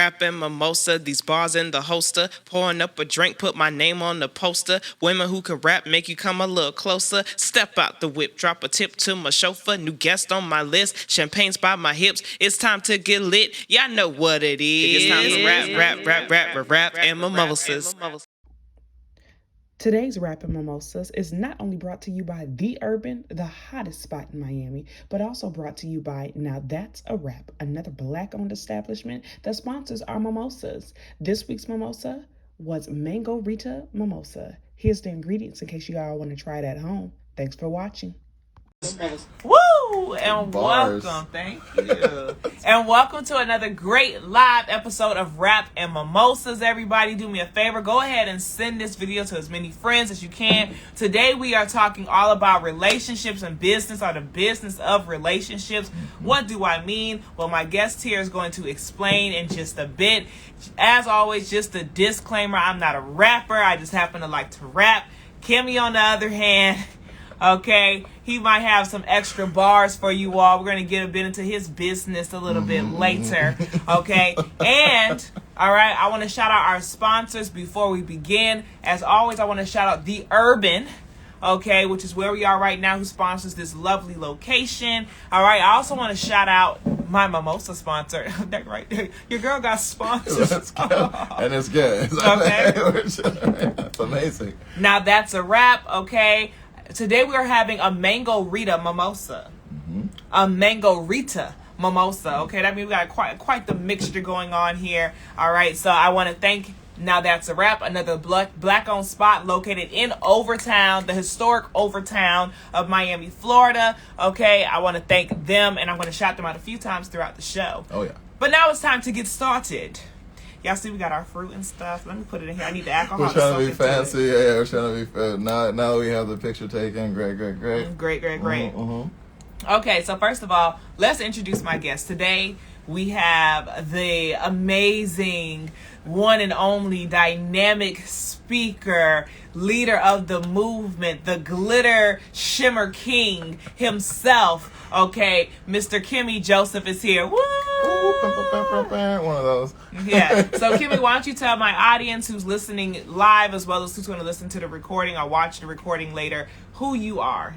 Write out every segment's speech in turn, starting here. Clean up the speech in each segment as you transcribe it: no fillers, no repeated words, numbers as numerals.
Rapping Mimosa, these bars in the holster. Pouring up a drink, put my name on the poster. Women who can rap make you come a little closer. Step out the whip, drop a tip to my chauffeur. New guest on my list, champagne's by my hips. It's time to get lit, y'all know what it is. It's time to rap, and mimosas. Today's Rapping Mimosas is not only brought to you by The Urban, the hottest spot in Miami, but also brought to you by Now That's a Wrap, another Black-owned establishment that sponsors our mimosas. This week's mimosa was Mango Rita Mimosa. Here's the ingredients in case you all want to try it at home. Thanks for watching. Woo! And welcome, thank you. And welcome to another great live episode of Rap and Mimosas. Everybody, do me a favor. Go ahead and send this video to as many friends as you can. Today we are talking all about relationships and business, or the business of relationships. What do I mean? Well, my guest here is going to explain in just a bit. As always, just a disclaimer, I'm not a rapper. I just happen to like to rap. Kimmy, on the other hand, okay, he might have some extra bars for you all. We're going to get a bit into his business a little bit later, okay? And, all right, I want to shout out our sponsors before we begin. As always, I want to shout out The Urban, okay, which is where we are right now, who sponsors this lovely location. All right, I also want to shout out my mimosa sponsor. That right there. Your girl got sponsors. Let's go. And it's good. Okay. That's amazing. Now that's a wrap, okay? Today we are having a Mango Rita Mimosa. A Mango Rita Mimosa, okay? That means we got quite the mixture going on here. All right, so I want to thank Now That's a Wrap, another black-owned spot located in Overtown, the historic Overtown of Miami, Florida. Okay, I want to thank them, and I'm going to shout them out a few times throughout the show. Oh, yeah. But now it's time to get started. Y'all see we got our fruit and stuff. Let me put it in here. I need the alcohol. We're trying to be fancy. Yeah, we're trying to be fancy. Now we have the picture taken. Great. Great. Okay, so first of all, let's introduce my guest. Today, we have the amazing, one and only dynamic speaker, leader of the movement, the glitter shimmer king himself. Okay, Mr. Kimmy Joseph is here. Woo! One of those. Yeah. So, Kimmy, why don't you tell my audience who's listening live as well as who's going to listen to the recording or watch the recording later who you are?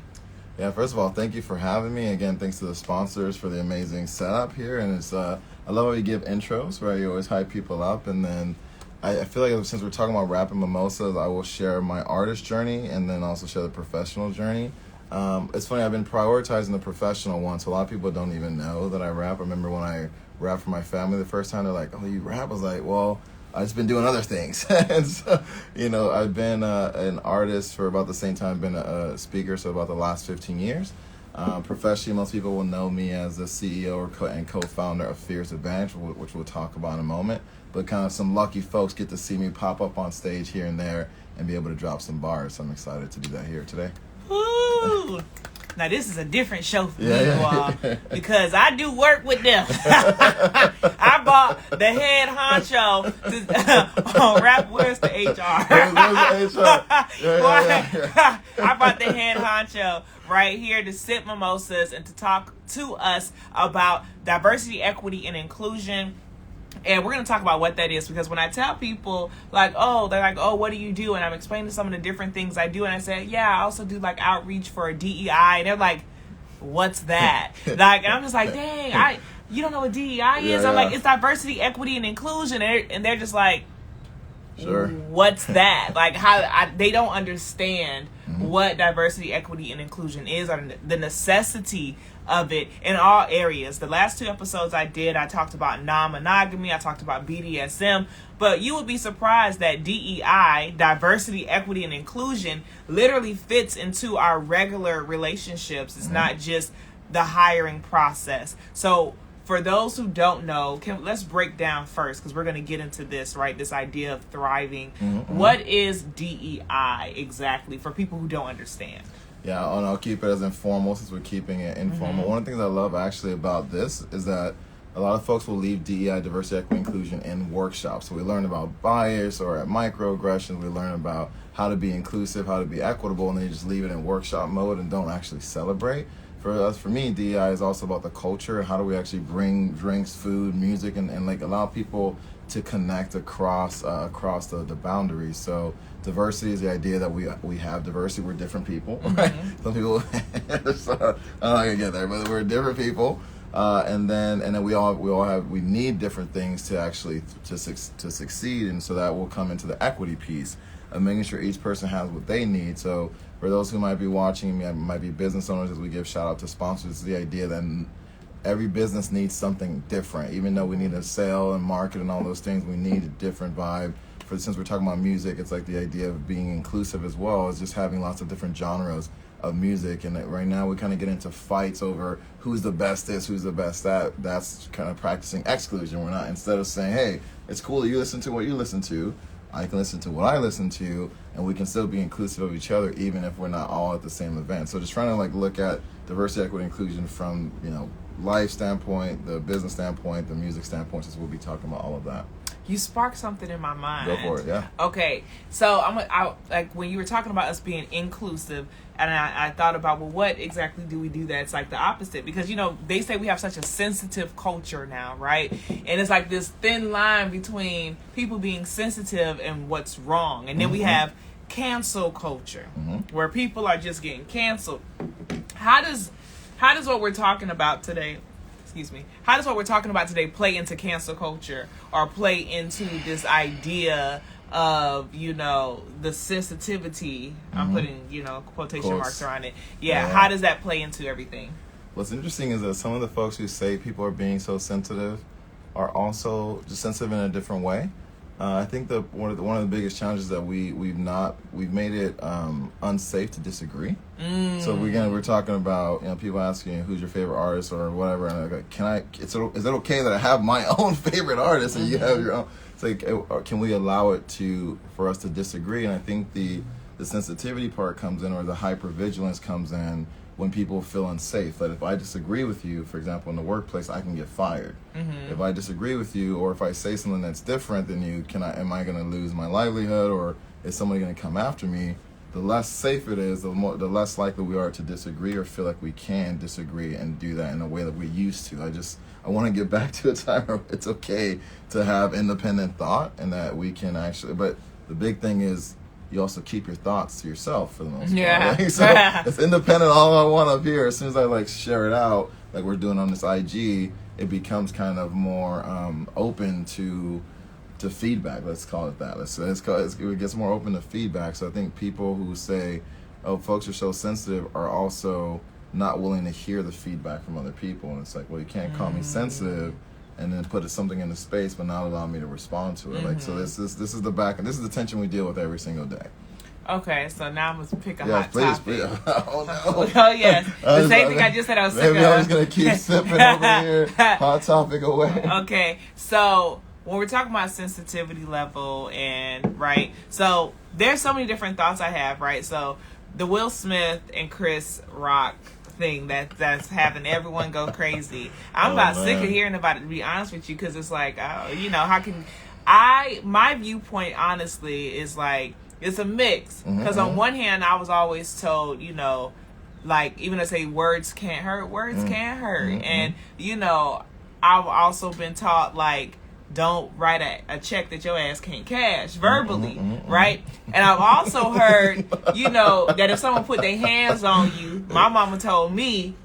Yeah, first of all, thank you for having me. Again, thanks to the sponsors for the amazing setup here. And it's I love how you give intros, where you always hype people up. And then I feel like since we're talking about rapping mimosas, I will share my artist journey and then also share the professional journey. It's funny, I've been prioritizing the professional one, so a lot of people don't even know that I rap. I remember when I rapped for my family the first time, they're like, "Oh, you rap?" I was like, "Well, I've just been doing other things." And so, I've been an artist for about the same time I've been a speaker, so about the last 15 years. Professionally, most people will know me as the CEO and co-founder of Fear's Advantage, which we'll talk about in a moment. But kind of some lucky folks get to see me pop up on stage here and there and be able to drop some bars. So I'm excited to do that here today. Ooh. Now this is a different show for me, y'all, because I do work with them. I bought the head honcho to rap. Where's the HR? Where's the HR? I brought the head honcho right here to sip mimosas and to talk to us about diversity, equity, and inclusion. And we're going to talk about what that is, because when I tell people, they're like, oh, what do you do? And I'm explaining some of the different things I do. And I say, yeah, I also do like outreach for DEI. And they're like, what's that? And I'm just like, dang, you don't know what DEI is? I'm like, it's diversity, equity, and inclusion. And they're just like, sure, what's that? They don't understand what diversity, equity, and inclusion is, or the necessity of it in all areas. The last 2 episodes I talked about non-monogamy, I talked about BDSM, but you would be surprised that DEI, diversity, equity, and inclusion, literally fits into our regular relationships. It's not just the hiring process. So for those who don't know, let's break down first, because we're going to get into this, right? This idea of thriving. What is DEI exactly for people who don't understand? Yeah, and I'll keep it as informal since we're keeping it informal. One of the things I love actually about this is that a lot of folks will leave DEI, diversity, equity, inclusion, in workshops. So we learn about bias or at microaggressions. We learn about how to be inclusive, how to be equitable, and then you just leave it in workshop mode and don't actually celebrate. For me, DEI is also about the culture. How do we actually bring drinks, food, music, and like allow people to connect across the boundaries. So diversity is the idea that we have diversity. We're different people, right? Some people, so, I'm not gonna get there, but we're different people, and then we need different things to actually to succeed, and so that will come into the equity piece of making sure each person has what they need. So for those who might be watching, might be business owners, as we give shout out to sponsors, it's the idea that every business needs something different. Even though we need a sale and market and all those things, we need a different vibe. Since we're talking about music, it's like the idea of being inclusive as well as just having lots of different genres of music. And right now we kind of get into fights over who's the best this, who's the best that. That's kind of practicing exclusion. We're not, instead of saying, hey, it's cool that you listen to what you listen to, I can listen to what I listen to, and we can still be inclusive of each other even if we're not all at the same event. So just trying to like look at diversity, equity, inclusion from, life standpoint, the business standpoint, the music standpoint, since we'll be talking about all of that. You sparked something in my mind. Go for it, yeah. Okay, so I like when you were talking about us being inclusive, and I thought about, well, what exactly do we do that's like the opposite? Because, they say we have such a sensitive culture now, right? And it's like this thin line between people being sensitive and what's wrong. And then we have cancel culture, where people are just getting canceled. How does what we're talking about today, how does what we're talking about today play into cancel culture or play into this idea of, the sensitivity? I'm putting, quotation marks around it. Yeah, how does that play into everything? What's interesting is that some of the folks who say people are being so sensitive are also just sensitive in a different way. I think one of the biggest challenges that we've made it unsafe to disagree. So we're talking about people asking who's your favorite artist or whatever, and I'm like, is it okay that I have my own favorite artist and you have your own? It's like, can we allow it for us to disagree? And I think the sensitivity part comes in, or the hypervigilance comes in, when people feel unsafe. That if I disagree with you, for example, in the workplace, I can get fired. If I disagree with you, or if I say something that's different than you, am I going to lose my livelihood, or is somebody going to come after me? The less safe it is, the less likely we are to disagree or feel like we can disagree and do that in a way that we used to. I want to get back to a time where it's okay to have independent thought, and that we can actually, but the big thing is, you also keep your thoughts to yourself for the most part. Right? So it's independent, all I want up here. As soon as I share it out, like we're doing on this IG, it becomes kind of more open to feedback. Let's call it that. It gets more open to feedback. So I think people who say, oh, folks are so sensitive, are also not willing to hear the feedback from other people. And it's like, well, you can't call me sensitive and then put something into space, but not allow me to respond to it. So this is the tension we deal with every single day. Okay, so now I'm gonna pick a hot topic. Please. Oh no. Oh yes, the same thing I just said. I was sick of. Maybe I was gonna keep sipping over here. Hot topic away. Okay, so when we're talking about sensitivity level and right, so there's so many different thoughts I have. Right, so the Will Smith and Chris Rock thing that's having everyone go crazy. I'm sick of hearing about it, to be honest with you, because it's like, how can my viewpoint honestly is like, it's a mix, because on one hand I was always told, like, even to say words can't hurt, and I've also been taught, like, don't write a check that your ass can't cash verbally, right? And I've also heard, that if someone put their hands on you, my mama told me,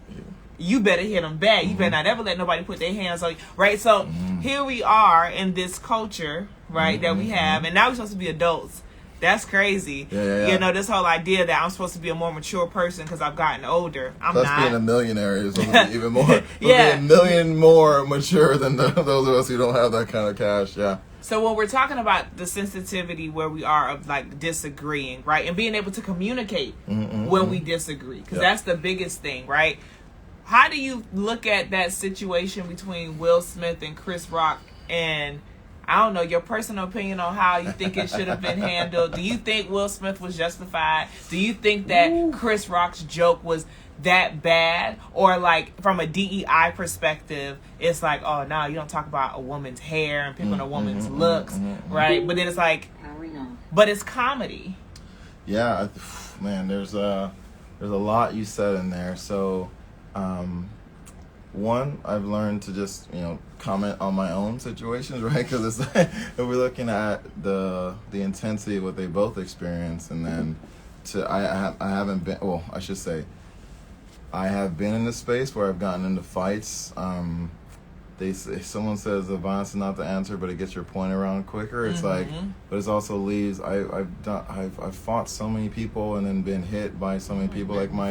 you better hit them back. You better not ever let nobody put their hands on you, right? So here we are in this culture, right, that we have, and now we're supposed to be adults. That's crazy. Yeah. This whole idea that I'm supposed to be a more mature person because I've gotten older. I'm Plus, not. Being a millionaire is supposed to be even more. Be a million more mature than those of us who don't have that kind of cash. Yeah. So when we're talking about the sensitivity where we are of like disagreeing, right, and being able to communicate when we disagree, because that's the biggest thing, right? How do you look at that situation between Will Smith and Chris Rock, and I don't know, your personal opinion on how you think it should have been handled? Do you think Will Smith was justified? Do you think that Chris Rock's joke was that bad? Or like from a DEI perspective, it's like, oh no, you don't talk about a woman's hair and pick on a woman's looks, right? But then it's like, but it's comedy. Yeah, man, there's a lot you said in there. So one, I've learned to just, comment on my own situations, right? Because it's like, if we're looking at the intensity of what they both experience, and then I haven't been, well, I should say, I have been in a space where I've gotten into fights. Someone says the violence is not the answer, but it gets your point around quicker. It's like, but it also leaves. I've fought so many people and then been hit by so many people. Like my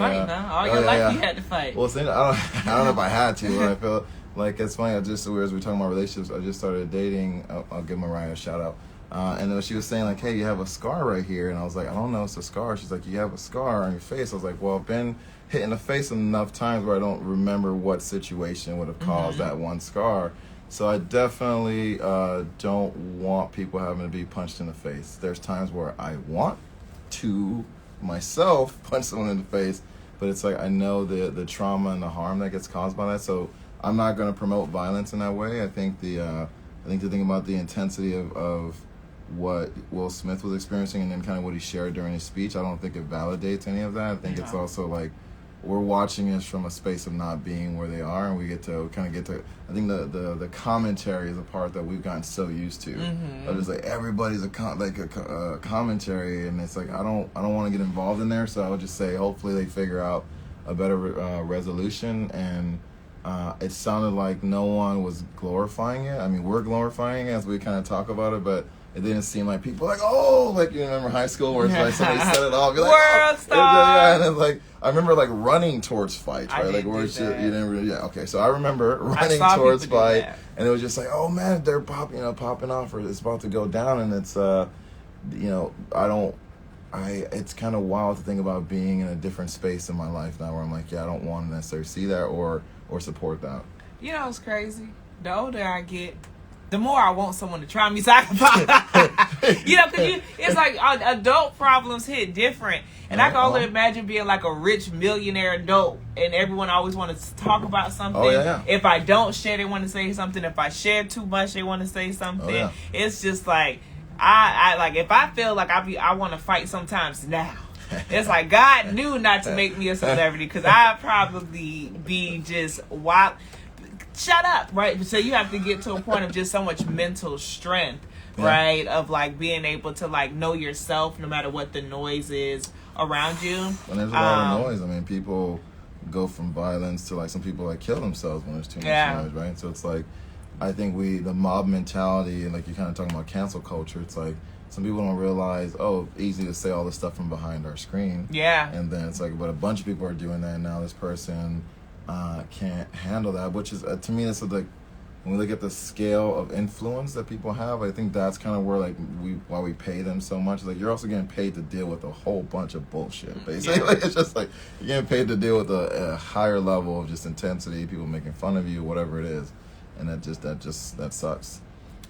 all your life you had to fight. Well, I don't know if I had to. But I feel like it's funny. As we're talking about relationships, I just started dating. I'll give Mariah a shout out. And then she was saying like, hey, you have a scar right here, and I was like, I don't know, it's a scar. She's like, you have a scar on your face. I was like, well, I've been hit in the face enough times where I don't remember what situation would have caused that one scar. So I definitely don't want people having to be punched in the face. There's times where I want to myself punch someone in the face, but it's like I know the trauma and the harm that gets caused by that. So I'm not going to promote violence in that way. I think the thing about the intensity of what Will Smith was experiencing and then kind of what he shared during his speech, I don't think it validates any of that. I think it's also like, we're watching this from a space of not being where they are, and we get to I think the commentary is a part that we've gotten so used to. Of just like everybody's a commentary, and it's like I don't want to get involved in there, so I would just say hopefully they figure out a better resolution. And it sounded like no one was glorifying it. I mean, we're glorifying it as we kind of talk about it, but it didn't seem like people like, oh, like you remember high school where it's like somebody set it off, you're like, world star. And it's like I remember like running towards fights, right? Like where you didn't really, okay. So I remember running towards fight, and it was just like, oh man, they're popping off, or it's about to go down, and it's it's kind of wild to think about being in a different space in my life now where I'm like, yeah, I don't want to necessarily see that or support that. You know, it's crazy. The older I get, the more I want someone to try me so I can because it's like adult problems hit different. And I can only imagine being like a rich millionaire adult and everyone always wants to talk about something. If I don't share, they want to say something. If I share too much, they want to say something. It's just like, I like, if I feel like I want to fight sometimes now. It's like God knew not to make me a celebrity because I'd probably be just wild. Shut up, right? So you have to get to a point of just so much mental strength, right? Of like being able to like know yourself no matter what the noise is around you. And there's a lot of noise. I mean, people go from violence to like some people like kill themselves when there's too much noise, right? So it's like, I think the mob mentality, and like you're kind of talking about cancel culture, it's like some people don't realize, easy to say all this stuff from behind our screen. Yeah. And then it's like, but a bunch of people are doing that, and now this person can't handle that, which is to me, it's like when we look at the scale of influence that people have, I think that's kind of where like why we pay them so much. Like you're also getting paid to deal with a whole bunch of bullshit, basically. Like, it's just like you're getting paid to deal with a higher level of just intensity, people making fun of you, whatever it is, and that sucks.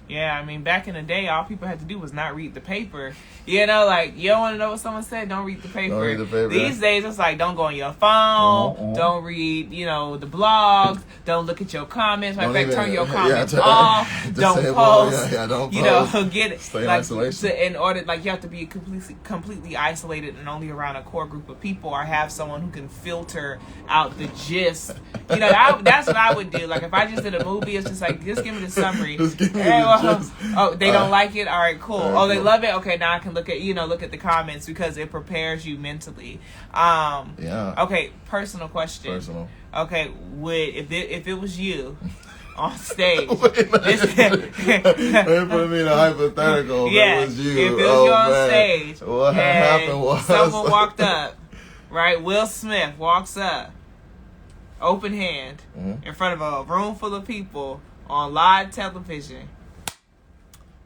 Yeah, I mean, back in the day, all people had to do was not read the paper. You know, like, you don't want to know what someone said? Don't read the paper. Don't read the paper. These days, it's like, don't go on your phone. Don't read, the blogs. Don't look at your comments. Matter of fact, turn your comments off. Don't post. Don't post. Get it. Stay in isolation. In order, like, you have to be completely isolated and only around a core group of people, or have someone who can filter out the gist. That's what I would do. Like, if I just did a movie, it's just like, just give me the summary. Just give me the gist. They don't like it? All right, cool. They love it? Okay, now I can look at the comments because it prepares you mentally. Okay, personal question. Personal. Okay, if it was you on stage. They put me in a hypothetical. Yeah, if it was you. If it was you on stage. What happened was someone walked up, right? Will Smith walks up, open hand, in front of a room full of people on live television.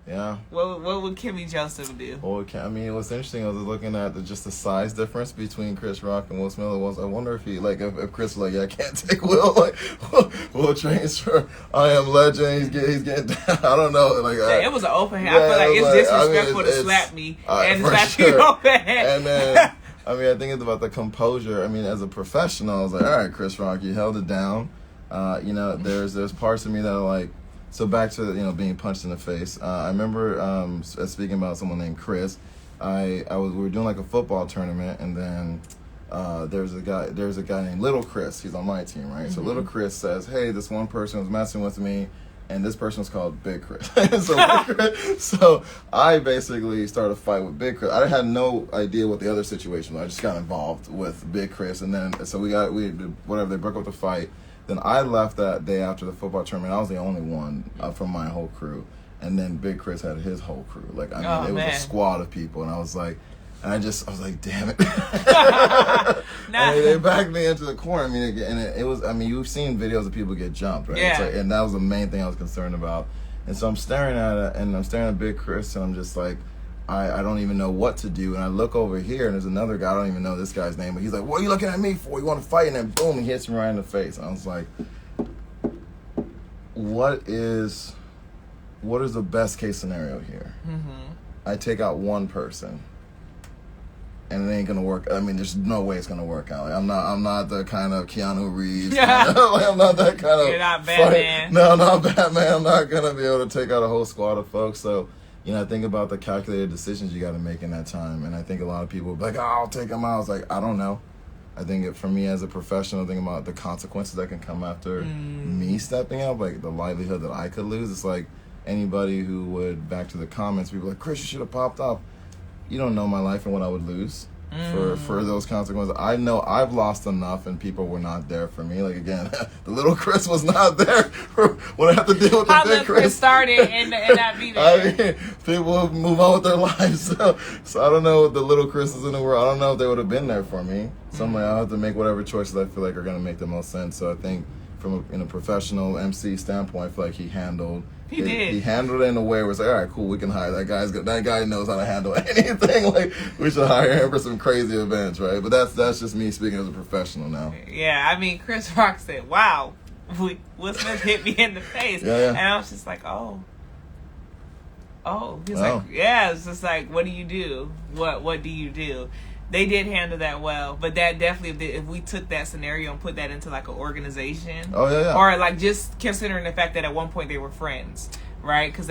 Yeah. What would Kimmy Joseph do? I mean, what's interesting, I was looking at just the size difference between Chris Rock and Will Smith. I wonder if if Chris was like, I can't take Will, like, Will trains for I Am Legend, he's getting down. I don't know. Like, it was an open hand. I feel like it's disrespectful to slap me and slap you open hand. And then, I mean, I think it's about the composure. I mean, as a professional, I was like, all right, Chris Rock, you held it down. There's parts of me that are like, so back to being punched in the face. I remember speaking about someone named Chris. We were doing like a football tournament, and then there's a guy named Little Chris. He's on my team, right? So Little Chris says, hey, this one person was messing with me, and this person was called Big Chris. So I basically started a fight with Big Chris. I had no idea what the other situation was. I just got involved with Big Chris, and then so we did whatever, they broke up the fight. Then I left that day after the football tournament. I was the only one from my whole crew. And then Big Chris had his whole crew. Like, I mean, it was a squad of people. And I was like, damn it. And they backed me into the corner. I mean, it was, I mean, you've seen videos of people get jumped, right? Yeah. And that was the main thing I was concerned about. And so I'm staring at it, and I'm staring at Big Chris, and I'm just like, I don't even know what to do. And I look over here, and there's another guy, I don't even know this guy's name, but he's like, what are you looking at me for? You want to fight? And then boom, he hits me right in the face. And I was like, what is the best case scenario here? I take out one person, and it ain't gonna work. I mean, there's no way it's gonna work out. Like, I'm not the kind of Keanu Reeves. Like, I'm not that kind of. You're not Batman. No, not Batman. I'm not gonna be able to take out a whole squad of folks. So, I think about the calculated decisions you got to make in that time, and I think a lot of people will be like, "Oh, I'll take them out." I was like, I don't know. I think for me as a professional, thinking about the consequences that can come after me stepping up, like the livelihood that I could lose. It's like anybody who would, back to the comments, people like, Chris, you should have popped up. You don't know my life and what I would lose for those consequences. I know I've lost enough, and people were not there for me. Like, again, the Little Chris was not there for what I have to deal with. How the Big Chris started and not be there. I mean, people move on with their lives. So I don't know what the Little Chris's in the world. I don't know if they would have been there for me. So I'm like, I'll have to make whatever choices I feel like are going to make the most sense. So I think from a professional MC standpoint, I feel like he handled it in a way where it's like, all right, cool, we can hire that guy. That guy knows how to handle anything. Like, we should hire him for some crazy events, right? But that's just me speaking as a professional now. Yeah, I mean, Chris Rock said, wow, Will Smith hit me in the face. Yeah. And I was just like, oh. He's like, yeah, it's just like, what do you do? What do you do? They did handle that well, but that definitely, if we took that scenario and put that into like an organization, or like just considering the fact that at one point they were friends, right? Because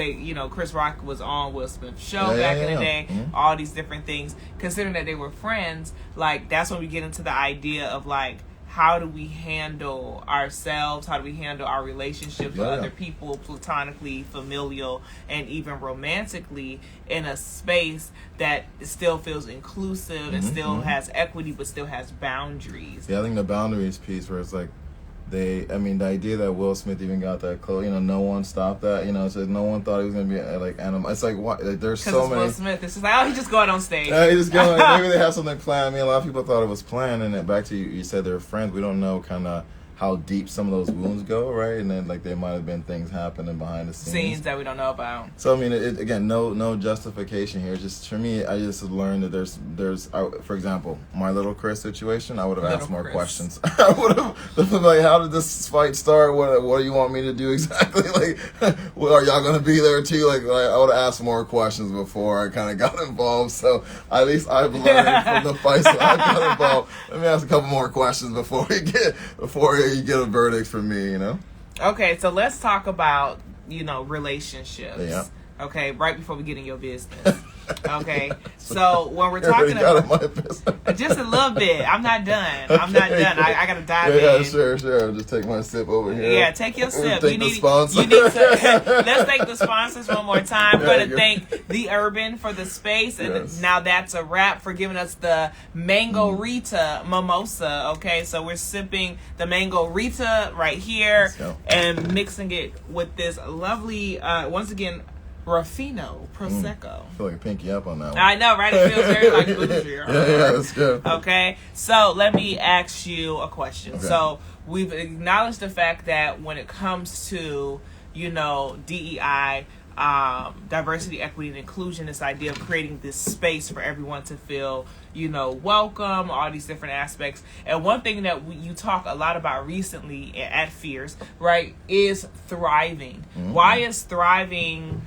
Chris Rock was on Will Smith's show back in the day, all these different things. Considering that they were friends, like that's when we get into the idea of like, how do we handle ourselves? How do we handle our relationships with other people, platonically, familial, and even romantically, in a space that still feels inclusive and still has equity, but still has boundaries? Yeah, I think the boundaries piece where it's like, the idea that Will Smith even got that close, no one stopped that, so no one thought he was going to be like animal. It's like, what? Like, there's so many. Will Smith, it's just like, oh, he's just going on stage. Yeah, he just going. Like, maybe they have something planned. I mean, a lot of people thought it was planned, and then back to you said they're friends. We don't know kind of how deep some of those wounds go, right? And then like there might have been things happening behind the scenes that we don't know about. So I mean, again, no justification here. Just for me, I just learned that there's for example, my Little Chris situation. I would have asked more questions. I would have been like, how did this fight start? What do you want me to do exactly? Like, well, are y'all gonna be there too? Like I would have asked more questions before I kind of got involved. So at least I've learned from the fights that I got involved. Let me ask a couple more questions before you get a verdict from me, Okay, so let's talk about, relationships. Yeah. Okay, right before we get in your business. Okay, so when we're talking about my business. Just a little bit, I'm not done. I'm not done. I gotta dive in. Yeah, sure. I'll just take my sip over here. Yeah, take your sip. Thank the sponsor. You need to, let's thank the sponsors one more time. We're going to thank The Urban for the space. And Now That's a Wrap for giving us the Mango Rita Mimosa. Okay, so we're sipping the Mango Rita right here and mixing it with this lovely, once again, Ruffino Prosecco. I feel like a pinky up on that one. I know, right? It feels very like bougie. Yeah, that's good. Okay, so let me ask you a question. Okay. So we've acknowledged the fact that when it comes to, DEI, diversity, equity, and inclusion, this idea of creating this space for everyone to feel, welcome, all these different aspects. And one thing that you talk a lot about recently at Fierce, right, is thriving. Mm-hmm. Why is thriving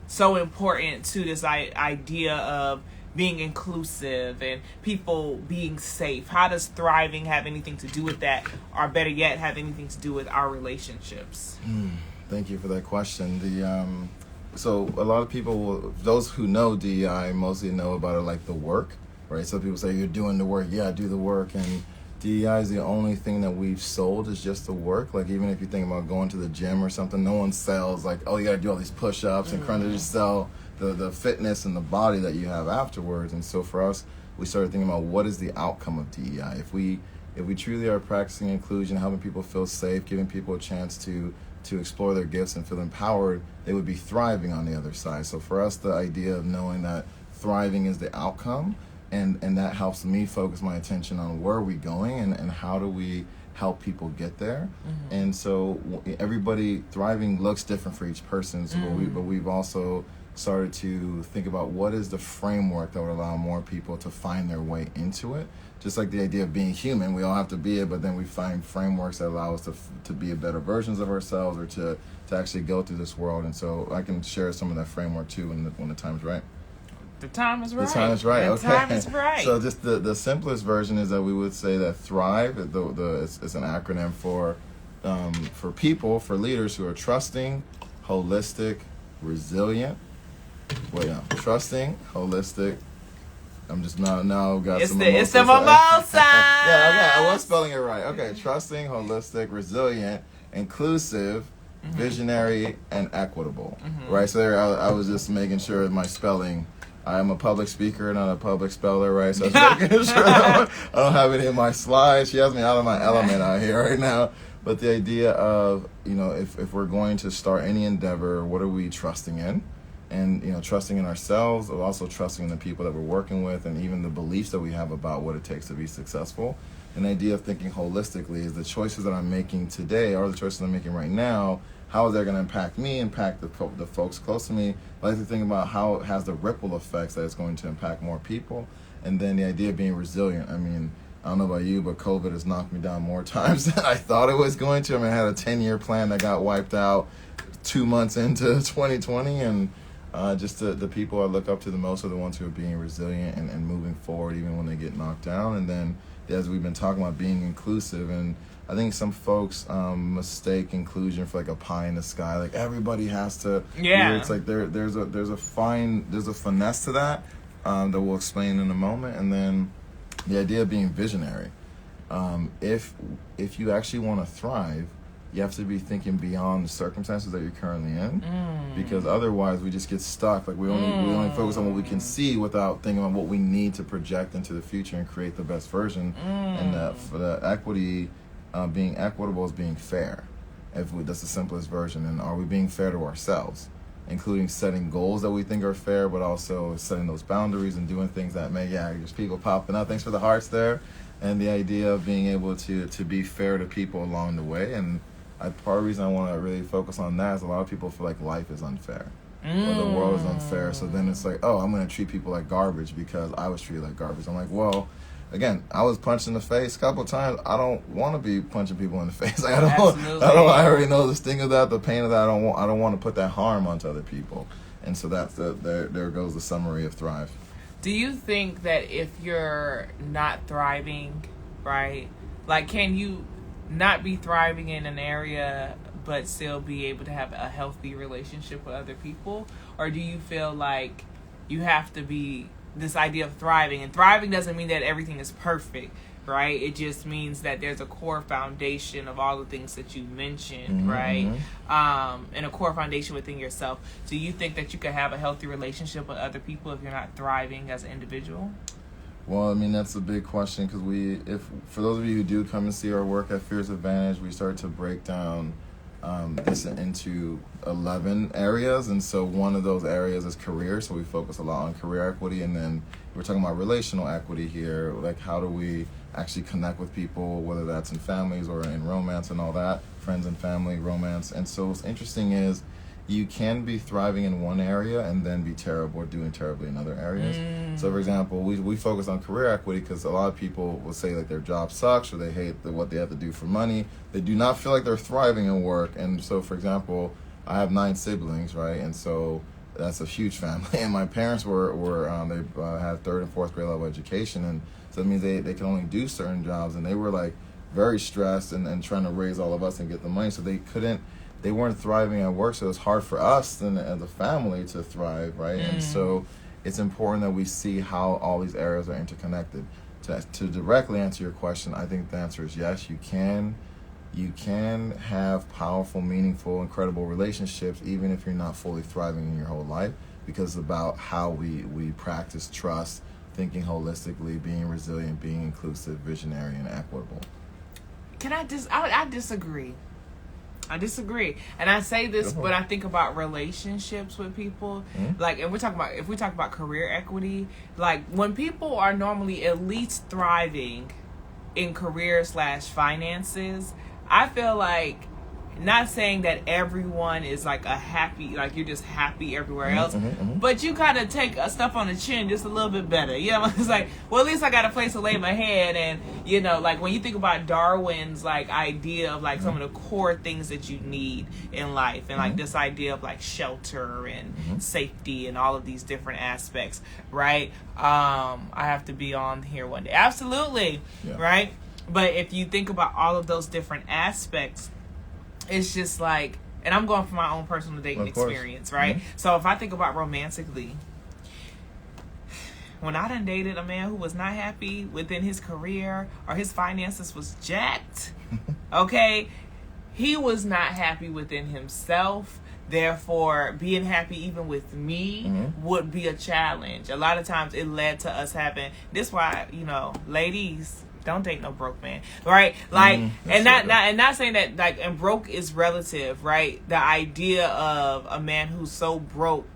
so important to this idea of being inclusive and people being safe? How does thriving have anything to do with that, or better yet, have anything to do with our relationships? Thank you for that question. So a lot of people, those who know DEI, mostly know about it like the work, right? So people say, you're doing the work. Yeah, do the work. And DEI is the only thing that we've sold is just the work. Like, even if you think about going to the gym or something, no one sells, like, oh, you got to do all these push-ups and crunches. Just sell the fitness and the body that you have afterwards. And so for us, we started thinking about what is the outcome of DEI. If we truly are practicing inclusion, helping people feel safe, giving people a chance to explore their gifts and feel empowered, they would be thriving on the other side. So for us, the idea of knowing that thriving is the outcome, and that helps me focus my attention on where are we going and how do we help people get there. And so everybody, thriving looks different for each person. So but we've also started to think about what is the framework that would allow more people to find their way into it. Just like the idea of being human, we all have to be it, but then we find frameworks that allow us to be better versions of ourselves, or to actually go through this world. And so I can share some of that framework too when the time's right. The time is right. The time is right. The Okay. time is right. So just the simplest version is that we would say that Thrive, it's an acronym for people, for leaders who are trusting, holistic, resilient. Trusting, holistic. I'm just now got some mimosas. It's the mimosa. Yeah, okay, I was spelling it right. Okay, trusting, holistic, resilient, inclusive, visionary, and equitable. Right, so there I was just making sure my spelling. I am a public speaker, not a public speller, right? So I was making sure that I don't have any of my slides. She has me out of my element out here right now. But the idea of, if we're going to start any endeavor, what are we trusting in? And, trusting in ourselves, but also trusting in the people that we're working with, and even the beliefs that we have about what it takes to be successful. And the idea of thinking holistically is the choices that I'm making today, or the choices I'm making right now, how is that going to impact me, impact the folks close to me? I like to think about how it has the ripple effects that it's going to impact more people. And then the idea of being resilient. I mean, I don't know about you, but COVID has knocked me down more times than I thought it was going to. I mean, I had a 10-year plan that got wiped out 2 months into 2020, and just the people I look up to the most are the ones who are being resilient and moving forward even when they get knocked down. And then, as we've been talking about, being inclusive. And I think some folks mistake inclusion for like a pie in the sky. Like everybody has to. Yeah. It's like there's a finesse to that that we'll explain in a moment. And then the idea of being visionary. If you actually want to thrive, you have to be thinking beyond the circumstances that you're currently in, because otherwise we just get stuck. Like we only focus on what we can see without thinking about what we need to project into the future and create the best version. And for the equity, being equitable is being fair. That's the simplest version. And are we being fair to ourselves, including setting goals that we think are fair, but also setting those boundaries and doing things that there's people popping up. Thanks for the hearts there. And the idea of being able to be fair to people along the way. And part of the reason I want to really focus on that is a lot of people feel like life is unfair, or the world is unfair. So then it's like, oh, I'm going to treat people like garbage because I was treated like garbage. I'm like, well, again, I was punched in the face a couple of times. I don't want to be punching people in the face. Like, I already know the sting of that, the pain of that. I don't want to put that harm onto other people. And so that's there goes the summary of Thrive. Do you think that if you're not thriving, right, like, can you not be thriving in an area but still be able to have a healthy relationship with other people? Or do you feel like you have to be this idea of thriving, and thriving doesn't mean that everything is perfect, right? It just means that there's a core foundation of all the things that you mentioned, right? And a core foundation within yourself. Do you think that you can have a healthy relationship with other people if you're not thriving as an individual? Well, I mean, that's a big question, because for those of you who do come and see our work at Fierce Advantage, we start to break down this into 11 areas. And so one of those areas is career. So we focus a lot on career equity. And then we're talking about relational equity here. Like, how do we actually connect with people, whether that's in families or in romance and all that, friends and family, romance. And so what's interesting is you can be thriving in one area and then be terrible or doing terribly in other areas. So, for example, we focus on career equity because a lot of people will say like their job sucks, or they hate what they have to do for money. They do not feel like they're thriving in work. And so, for example, I have 9 siblings, right? And so that's a huge family. And my parents were they had 3rd and 4th grade level education, and so it means they can only do certain jobs, and they were like very stressed and trying to raise all of us and get the money, so they weren't thriving at work. So it was hard for us then as a family to thrive, right? And so it's important that we see how all these areas are interconnected. To directly answer your question, I think the answer is yes. You can have powerful, meaningful, incredible relationships even if you're not fully thriving in your whole life, because it's about how we practice trust, thinking holistically, being resilient, being inclusive, visionary, and equitable. I disagree. I disagree. And I say this, but I think about relationships with people. Mm-hmm. Like, and if we talk about career equity, like when people are normally at least thriving in career/finances, I feel like, not saying that everyone is like a happy, like you're just happy everywhere else, but you kind of take a stuff on the chin just a little bit better. You know, it's like, well, at least I got a place to lay my head. And, you know, like when you think about Darwin's like idea of like some of the core things that you need in life, and like this idea of like shelter and safety and all of these different aspects, right? I have to be on here one day. Absolutely. Yeah. Right. But if you think about all of those different aspects, it's just like, and I'm going from my own personal dating experience, right? Mm-hmm. So if I think about romantically, when I done dated a man who was not happy within his career or his finances was jacked, okay, he was not happy within himself. Therefore, being happy even with me would be a challenge. A lot of times it led to us having, this why, you know, ladies, don't date no broke man, right? Like, and not saying that, like, and broke is relative, right? The idea of a man who's so broke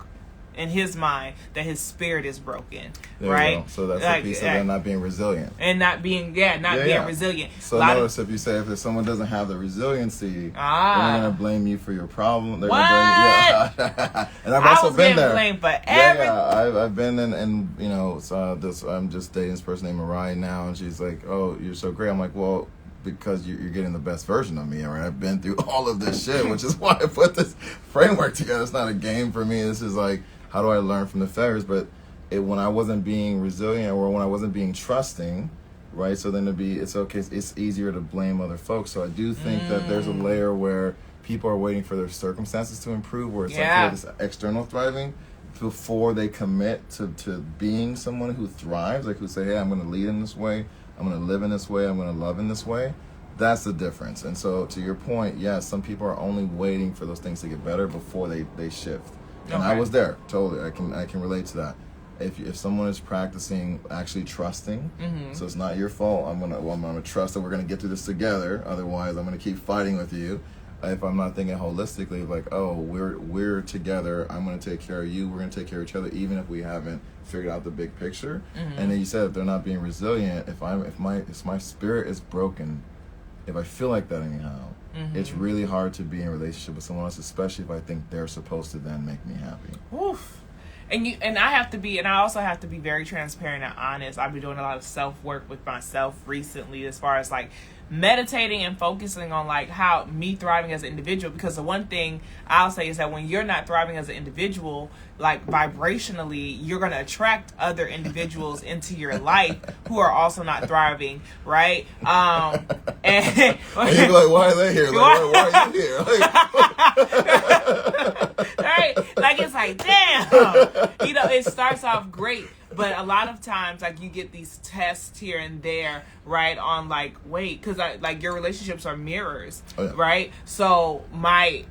in his mind that his spirit is broken, right? So that's like, a piece of them not being resilient. And not being resilient. So notice if you say if someone doesn't have the resiliency, they're going to blame you for your problem. They're going to blame you. And I've also been there. Blamed for everything. I've been in, and you know, I'm just dating this person named Mariah now, and she's like, oh, you're so great. I'm like, well, because you're getting the best version of me, right? I've been through all of this shit, which is why I put this framework together. It's not a game for me. This is like, how do I learn from the failures? But when I wasn't being resilient, or when I wasn't being trusting, right? So then it's okay. It's easier to blame other folks. So I do think that there's a layer where people are waiting for their circumstances to improve, where it's like this external thriving before they commit to being someone who thrives, like who say, hey, I'm going to lead in this way, I'm going to live in this way, I'm going to love in this way. That's the difference. And so to your point, yes, some people are only waiting for those things to get better before they shift. And I was there, totally. I can relate to that. If someone is practicing actually trusting, so it's not your fault. I'm gonna trust that we're gonna get through this together. Otherwise, I'm gonna keep fighting with you. If I'm not thinking holistically, like, oh, we're together. I'm gonna take care of you. We're gonna take care of each other, even if we haven't figured out the big picture. And then you said if they're not being resilient, if my spirit is broken, if I feel like that anyhow, it's really hard to be in a relationship with someone else, especially if I think they're supposed to then make me happy. Oof. And I also have to be very transparent and honest. I've been doing a lot of self-work with myself recently, as far as like meditating and focusing on like how me thriving as an individual, because the one thing I'll say is that when you're not thriving as an individual, like vibrationally, you're going to attract other individuals into your life who are also not thriving, right? And you're like, why are they here? Like, why are you here? Right? Like, it's like, damn. You know, it starts off great, but a lot of times, like, you get these tests here and there, right, on like, wait, because like your relationships are mirrors, right? So my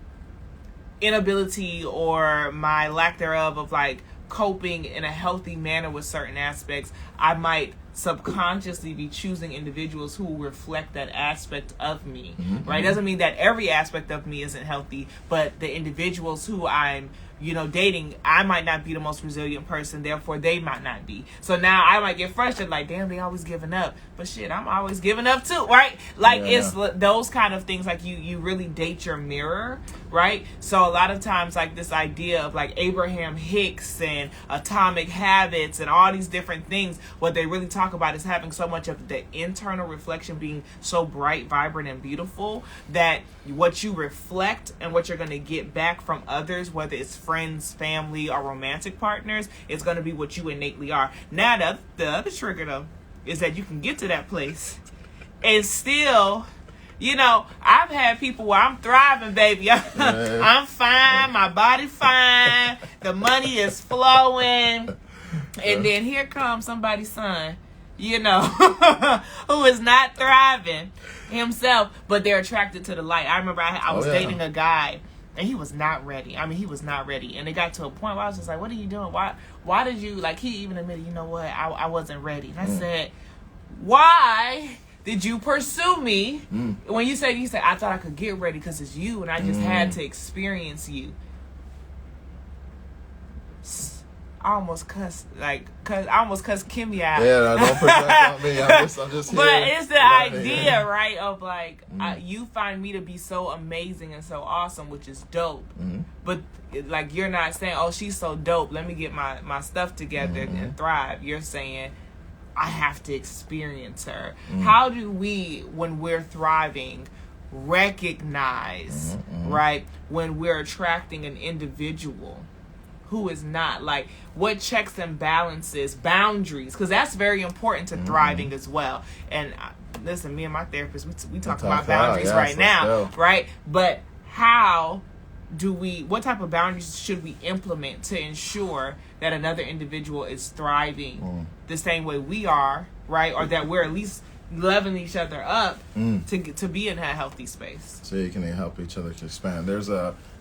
inability or my lack thereof of like coping in a healthy manner with certain aspects, I might subconsciously be choosing individuals who reflect that aspect of me, right? Doesn't mean that every aspect of me isn't healthy, but the individuals who I'm, you know, dating, I might not be the most resilient person, therefore they might not be. So now I might get frustrated, like, damn, they always giving up. But shit, I'm always giving up too, right? Like, it's those kind of things, like you really date your mirror, right? So a lot of times, like, this idea of like Abraham Hicks and Atomic Habits and all these different things, what they really talk about is having so much of the internal reflection being so bright, vibrant, and beautiful that what you reflect and what you're going to get back from others, whether it's friends, family, or romantic partners, is going to be what you innately are. Now, the other trigger, though, is that you can get to that place and still, you know, I've had people where I'm thriving, baby. I'm fine. My body fine. The money is flowing. And then here comes somebody's son, you know, who is not thriving himself, but they're attracted to the light. I remember I was dating a guy, and he was not ready. I mean, he was not ready. And it got to a point where I was just like, what are you doing? Why did you, like, he even admitted, you know what, I wasn't ready. And I said, why did you pursue me? When you said, I thought I could get ready because it's you, and I just had to experience you. I almost cussed Kimmy out. Yeah, don't project on me. I'm just here. But it's the idea, right, of like, you find me to be so amazing and so awesome, which is dope. But like, you're not saying, oh, she's so dope, let me get my stuff together and thrive. You're saying, I have to experience her. How do we, when we're thriving, recognize, right, when we're attracting an individual who is not, like, what checks and balances, boundaries, because that's very important to thriving as well. And listen, me and my therapist, we talk about boundaries right now, right? But what type of boundaries should we implement to ensure that another individual is thriving the same way we are, right? Or that we're at least leveling each other up to be in a healthy space. So you can help each other to expand.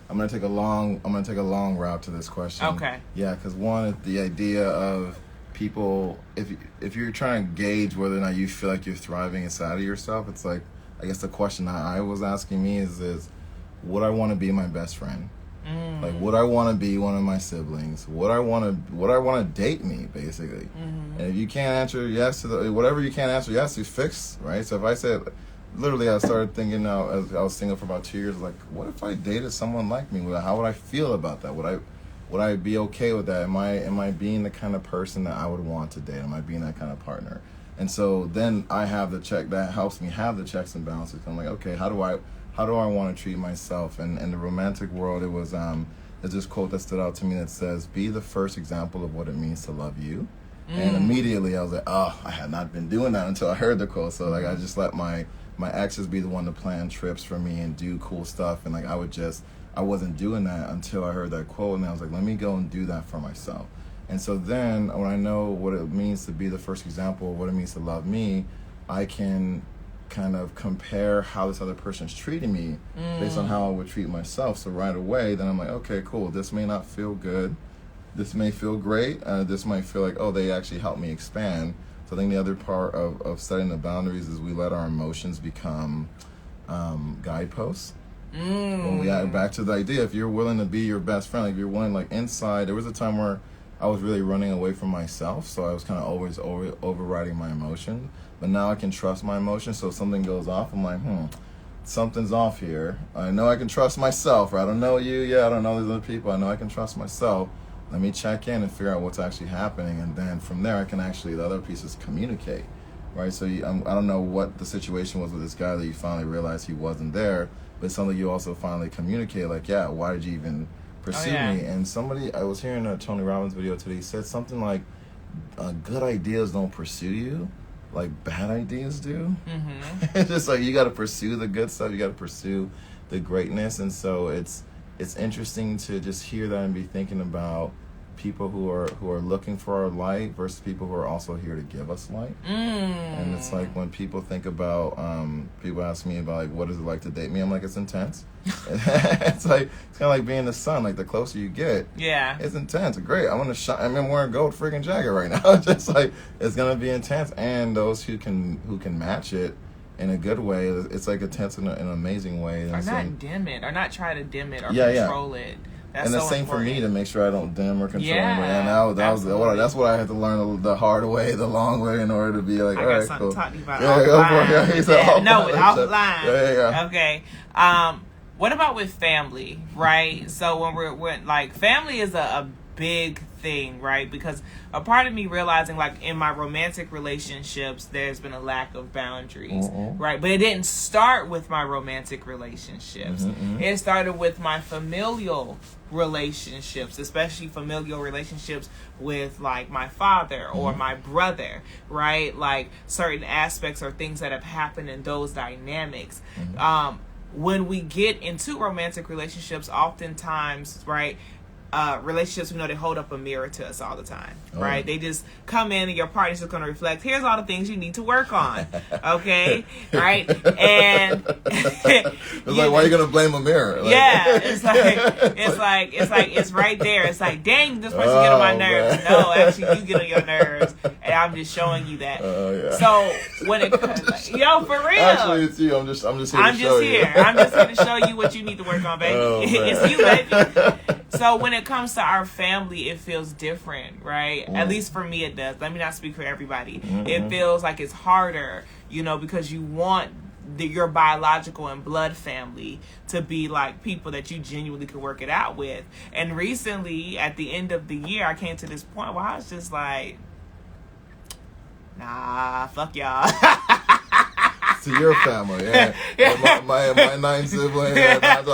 I'm gonna take a long route to this question. Okay. Yeah, because one, the idea of people, if you're trying to gauge whether or not you feel like you're thriving inside of yourself, it's like, I guess the question I was asking me is would I want to be my best friend? Like, would I want to be one of my siblings? Would I want to date me, basically? And if you can't answer yes to whatever you can't answer yes to, fix, right? So if I said, literally, I started thinking now, as I was single for about 2 years, like, what if I dated someone like me? How would I feel about that? Would I be okay with that? Am I being the kind of person that I would want to date? Am I being that kind of partner? And so then I have the check that helps me have the checks and balances. I'm like, okay, how do I want to treat myself? And in the romantic world, it was there's this quote that stood out to me that says, "Be the first example of what it means to love you." And immediately I was like, oh, I had not been doing that until I heard the quote. So like, I just let my exes be the one to plan trips for me and do cool stuff, and like I wasn't doing that until I heard that quote, and I was like, let me go and do that for myself. And so then when I know what it means to be the first example of what it means to love me, I can kind of compare how this other person's treating me based on how I would treat myself. So right away, then I'm like, okay, cool, this may not feel good, this may feel great, this might feel like, oh, they actually helped me expand. So I think the other part of setting the boundaries is we let our emotions become guideposts. When we add back to the idea, if you're willing to be your best friend, like if you're willing, like inside, there was a time where I was really running away from myself, so I was kind of always overriding my emotion. But now I can trust my emotions, so if something goes off, I'm like, something's off here. I know I can trust myself, or I don't know you, I don't know these other people, I know I can trust myself. Let me check in and figure out what's actually happening, and then from there I can actually, the other pieces, communicate, right? So I don't know what the situation was with this guy that you finally realized he wasn't there, but it's something you also finally communicate, like, yeah, why did you even pursue me? And I was hearing a Tony Robbins video today, he said something like, good ideas don't pursue you, like bad ideas do. It's just like, you got to pursue the good stuff, you got to pursue the greatness. And so it's interesting to just hear that and be thinking about people who are looking for our light versus people who are also here to give us light. And it's like, when people think about, people ask me about, like, what is it like to date me? I'm like, it's intense. It's kind of like being the sun. Like, the closer you get, it's intense. Great. I'm wearing a gold freaking jacket right now. Just like, it's gonna be intense. And those who can match it in a good way, it's like intense in an amazing way. Or not dim it, or not try to dim it or control it. That's and the so same important. For me, to make sure I don't dim or control anybody. And that's what I had to learn the hard way, the long way, in order to be like, all right, cool. I got something to talk to you about offline. Okay. What about with family, right? So when like, family is a big thing, right? Because a part of me realizing, like, in my romantic relationships, there's been a lack of boundaries, right? But it didn't start with my romantic relationships. It started with my familial relationships, especially familial relationships with, like, my father or my brother, right? Like, certain aspects or things that have happened in those dynamics. When we get into romantic relationships, oftentimes, right, relationships, we know they hold up a mirror to us all the time, right? They just come in and your partner's just going to reflect, here's all the things you need to work on, okay? Right? And it's like, why are you going to blame a mirror? Like, yeah, it's right there. It's like, dang, this person get on my nerves. Man. No, actually, you get on your nerves, and I'm just showing you that. Yeah. So when it comes, yo, for real. Actually, it's you. I'm just here to show you. I'm just here to show you what you need to work on, baby. It's you, baby. So when it comes to our family, it feels different, right? At least for me, it does. Let me not speak for everybody. It feels like it's harder, because you want your biological and blood family to be like people that you genuinely could work it out with. And recently, at the end of the year, I came to this point where I was just like, nah, fuck y'all. To your family, yeah. My 9 siblings. Not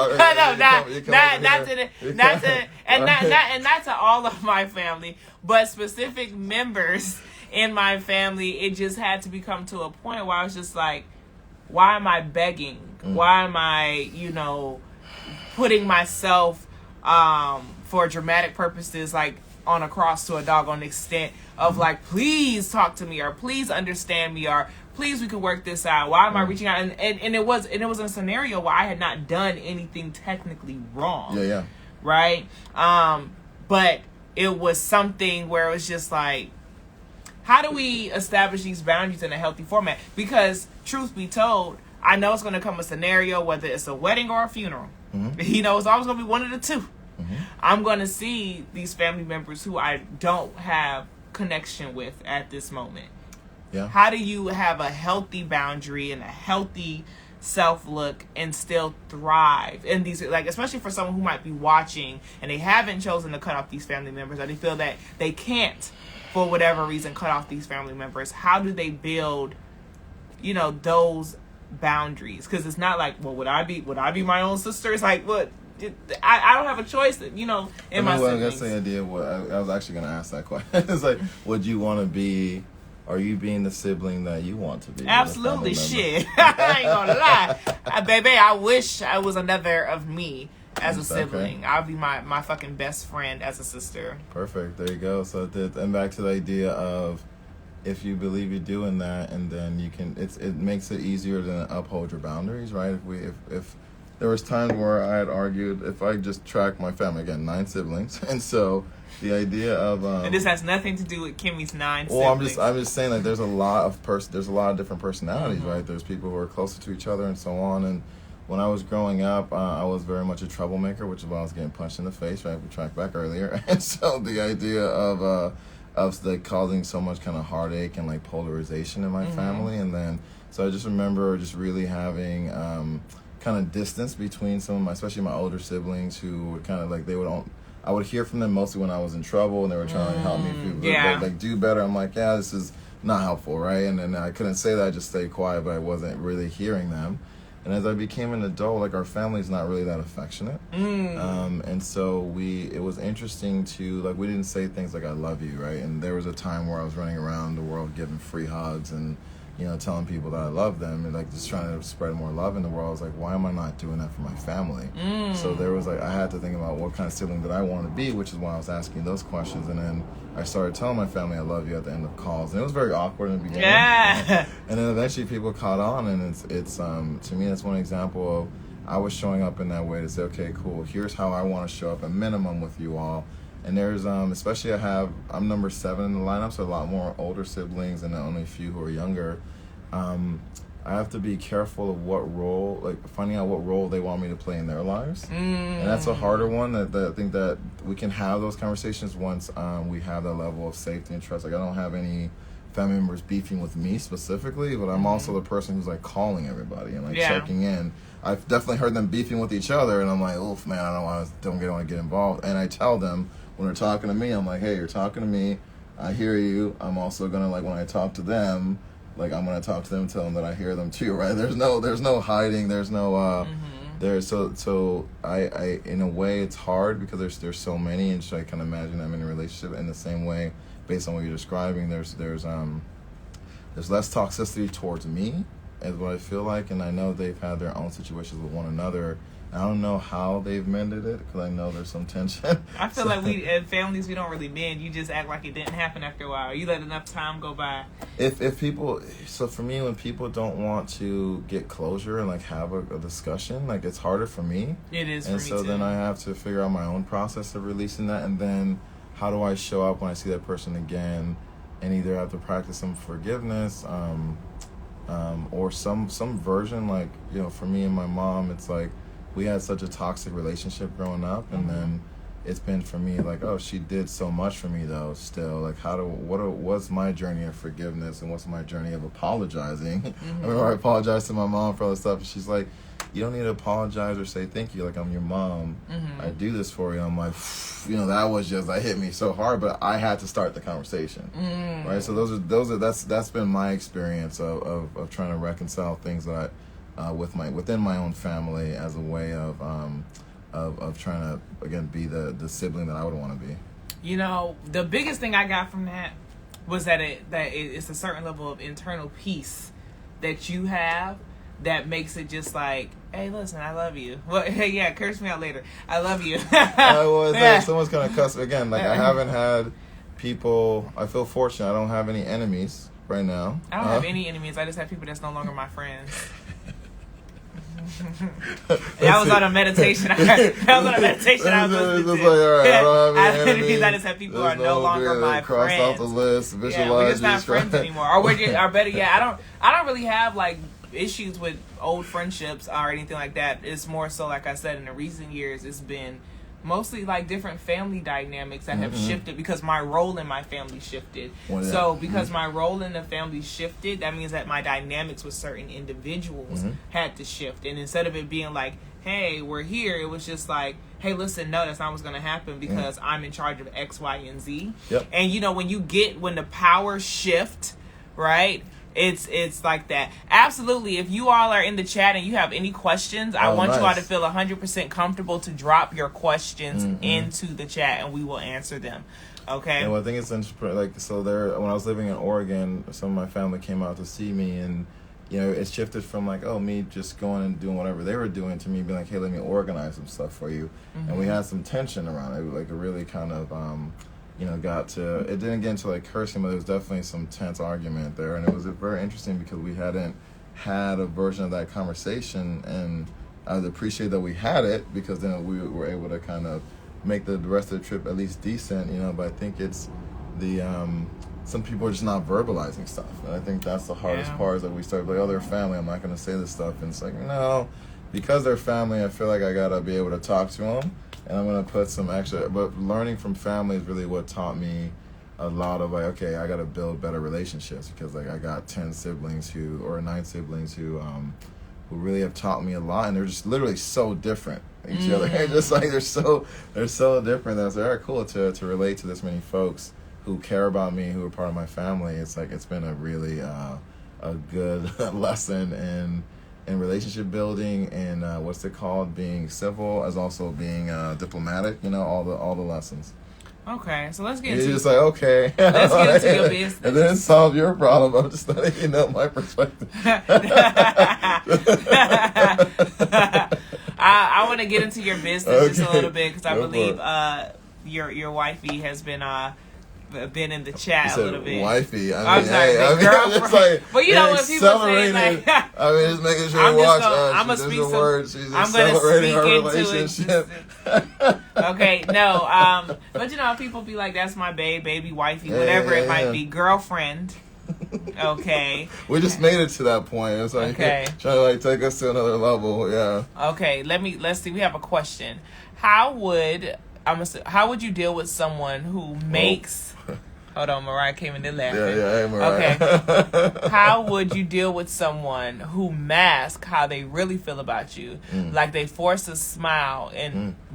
to all of my family, but specific members in my family. It just had to become to a point where I was just like, why am I begging? Why am I, putting myself for dramatic purposes, like on a cross to a doggone extent of like, please talk to me, or please understand me, or please we can work this out. Why am I reaching out? And it was in a scenario where I had not done anything technically wrong. Yeah. Right? But it was something where it was just like, how do we establish these boundaries in a healthy format? Because truth be told, I know it's going to come a scenario, whether it's a wedding or a funeral. It's always going to be one of the two. I'm going to see these family members who I don't have connection with at this moment. Yeah. How do you have a healthy boundary and a healthy self-look and still thrive in these, like, especially for someone who might be watching and they haven't chosen to cut off these family members, or they feel that they can't, for whatever reason, cut off these family members? How do they build, those boundaries? Because it's not like, well, would I be my own sister? It's like, what? I don't have a choice, in my siblings. That's the idea. What I was actually going to ask that question. It's like, would you want to be? Are you being the sibling that you want to be? Absolutely, shit. I ain't gonna lie, baby. I wish I was another of me as a sibling. Okay. I'll be my fucking best friend as a sister. Perfect. There you go. So and back to the idea of, if you believe you're doing that, and then you can, it makes it easier to uphold your boundaries, right? If there was times where I had argued, if I just track my family, again, 9 siblings, and so the idea of and this has nothing to do with Kimmy's 9 siblings. I'm just saying, like, there's a lot of different personalities, right? There's people who are closer to each other and so on. And when I was growing up, I was very much a troublemaker, which is why I was getting punched in the face, right? We tracked back earlier. And so the idea of like causing so much kind of heartache and like polarization in my family, and then so I just remember just really having kind of distance between some of my, especially my older siblings, who would kind of like, I would hear from them mostly when I was in trouble and they were trying to help me like do better. I'm like, yeah, this is not helpful, right? And then I couldn't say that, I just stayed quiet, but I wasn't really hearing them. And as I became an adult, like, our family's not really that affectionate. And so it was interesting to, like, we didn't say things like, I love you, right? And there was a time where I was running around the world giving free hugs and, telling people that I love them and, like, just trying to spread more love in the world. I was like, why am I not doing that for my family? So there was, like, I had to think about what kind of sibling did I want to be, which is why I was asking those questions. And then I started telling my family I love you at the end of calls. And it was very awkward in the beginning. Yeah. And then eventually people caught on, and it's to me, that's one example of, I was showing up in that way to say, okay, cool, here's how I want to show up at minimum with you all. And there's, especially I'm number 7 in the lineup, so a lot more older siblings and only a few who are younger. I have to be careful of what role, like, finding out what role they want me to play in their lives. And that's a harder one, that I think that we can have those conversations once we have that level of safety and trust. Like, I don't have any family members beefing with me specifically, but I'm also the person who's, like, calling everybody and, like, checking in. I've definitely heard them beefing with each other, and I'm like, oof, man, I don't want to get involved. And I tell them when they're talking to me, I'm like, hey, you're talking to me, I hear you. I'm also gonna, like, when I talk to them, like, I'm gonna talk to them, tell them that I hear them too, right? There's no hiding. There's no so I in a way it's hard because there's so many, and so I can imagine I'm in a relationship in the same way based on what you're describing. There's less toxicity towards me, is what I feel like, and I know they've had their own situations with one another, I don't know how they've mended it because I know there's some tension. I feel like we, in families, we don't really mend. You just act like it didn't happen after a while. You let enough time go by. If people, so for me, when people don't want to get closure and like have a discussion, like it's harder for me. It is for and me so too. then I have to figure out my own process of releasing that, and then how do I show up when I see that person again, and either have to practice some forgiveness, or some version, like, you know, for me and my mom, it's like we had such a toxic relationship growing up, and then it's been for me like, oh, she did so much for me though. Still, like, what's my journey of forgiveness and what's my journey of apologizing? I remember I apologized to my mom for all this stuff, and she's like, you don't need to apologize or say thank you. Like, I'm your mom. I do this for you. I'm like, you know, that hit me so hard, but I had to start the conversation, right? So that's been my experience of trying to reconcile things that within my own family as a way of trying to, again, be the sibling that I would want to be. You know, the biggest thing I got from that was that it's a certain level of internal peace that you have that makes it just like, hey, listen, I love you. Well, hey, yeah, curse me out later. I love you. Someone's gonna cuss again. Like, I haven't had people. I feel fortunate. I don't have any enemies right now. I don't have any enemies. I just have people that's no longer my friends. That was on a meditation. I was just like, all right, I don't have any enemies. I just have people who are no longer my friends. Crossed off the list. Visualize. Yeah, we're just not friends anymore. Or better, yeah. I don't really have like issues with old friendships or anything like that. It's more so, like I said, in the recent years, it's been mostly like different family dynamics that have shifted because my role in my family shifted. Well, yeah. So because my role in the family shifted, that means that my dynamics with certain individuals had to shift. And instead of it being like, hey, we're here, it was just like, hey, listen, no, that's not what's going to happen because I'm in charge of X, Y, and Z. Yep. And, you know, when the powers shift, right, it's like that. Absolutely. If you all are in the chat and you have any questions, I want you all to feel 100% comfortable to drop your questions into the chat and we will answer them. Okay. And I think it's interesting, like, so when I was living in Oregon, some of my family came out to see me, and, you know, it shifted from like, oh, me just going and doing whatever they were doing to me being like, hey, let me organize some stuff for you. And we had some tension around it, like a really kind of you know, it didn't get into like cursing, but there was definitely some tense argument there. And it was very interesting because we hadn't had a version of that conversation, and I would appreciate that we had it because then we were able to kind of make the rest of the trip at least decent, you know. But I think it's some people are just not verbalizing stuff. And I think that's the hardest part, is that we start like, oh, they're family, I'm not going to say this stuff. And it's like, no, because they're family, I feel like I got to be able to talk to them. And I'm going to put some extra, but learning from family is really what taught me a lot of like, okay, I got to build better relationships, because like I got 9 siblings who really have taught me a lot, and they're just literally so different each other. Just like they're so different that it's like, all right, cool to relate to this many folks who care about me, who are part of my family. It's like, it's been a really a good lesson in relationship building, and what's it called, being civil, as also being diplomatic, you know, all the lessons. Okay, so let's get into You're just like, okay. Let's get into your business. And then solve your problem. I'm just letting you know my perspective. I want to get into your business just a little bit, because I believe your wifey has been in the chat a little bit. Wifey. I'm sorry, girlfriend. Like, but you know when people say like, I mean, just making sure you watch. I'm gonna speak She's I'm gonna accelerating her speak relationship. Okay, no, but you know, people be like, that's my baby wifey, whatever it might be, girlfriend. Okay. We just made it to that point. It's like trying to like take us to another level. Yeah. Okay, let's see. We have a question. How would you deal with someone who makes? Hold on, Mariah came in there laughing. Yeah, hey, Mariah. Okay. How would you deal with someone who masks how they really feel about you? Like they force a smile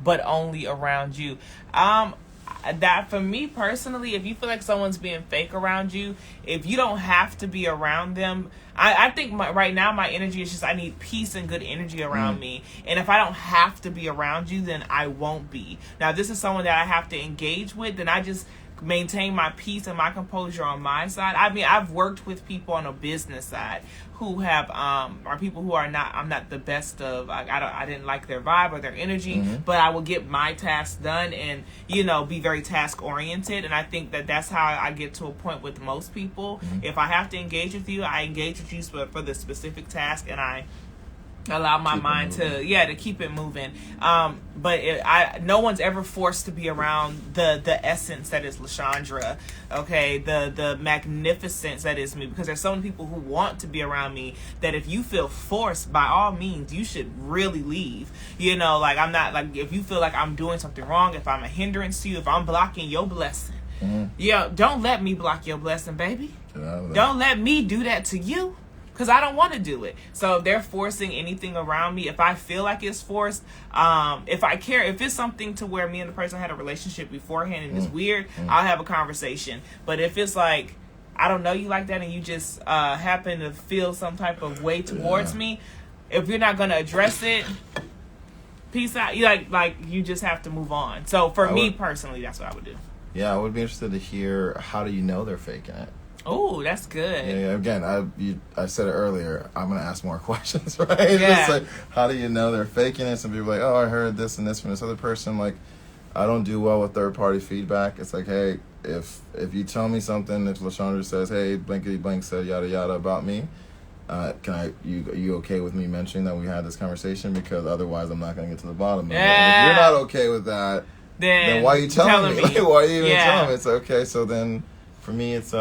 but only around you. That for me personally, if you feel like someone's being fake around you, if you don't have to be around them, I think right now my energy is just, I need peace and good energy around me. And if I don't have to be around you, then I won't be. Now, if this is someone that I have to engage with, then I just maintain my peace and my composure on my side. I mean, I've worked with people on a business side who have are people who are not, I'm not the best of, I didn't like their vibe or their energy, but I will get my tasks done and, you know, be very task oriented. And I think that that's how I get to a point with most people. If I have to engage with you, I engage with you for the specific task, and I allow my mind to keep it moving. But no one's ever forced to be around the essence that is LaShondra, okay, the magnificence that is me, because there's so many people who want to be around me that if you feel forced, by all means you should really leave. You know, like, I'm not, like, if you feel like I'm doing something wrong, if I'm a hindrance to you, if I'm blocking your blessing, don't let me block your blessing, baby. Don't let me do that to you, because I don't want to do it. So if they're forcing anything around me, if I feel like it's forced, if I care, if it's something to where me and the person had a relationship beforehand and it's weird, I'll have a conversation. But if it's like, I don't know you like that and you just happen to feel some type of way towards me, if you're not going to address it, peace out. Like you just have to move on. So for me personally, that's what I would do. Yeah, I would be interested to hear, how do you know they're faking it? Oh, that's good. Yeah, again, I said it earlier. I'm gonna ask more questions, right? Yeah. It's like, how do you know they're faking it? Some people are like, oh, I heard this and this from this other person. Like, I don't do well with third party feedback. It's like, hey, if you tell me something, if LaShondra says, hey, blankety blank said yada yada about me, are you okay with me mentioning that we had this conversation? Because otherwise, I'm not gonna get to the bottom of it. And if you're not okay with that, then why are you telling me? Like, why are you even telling me? It's okay. So then. For me, it's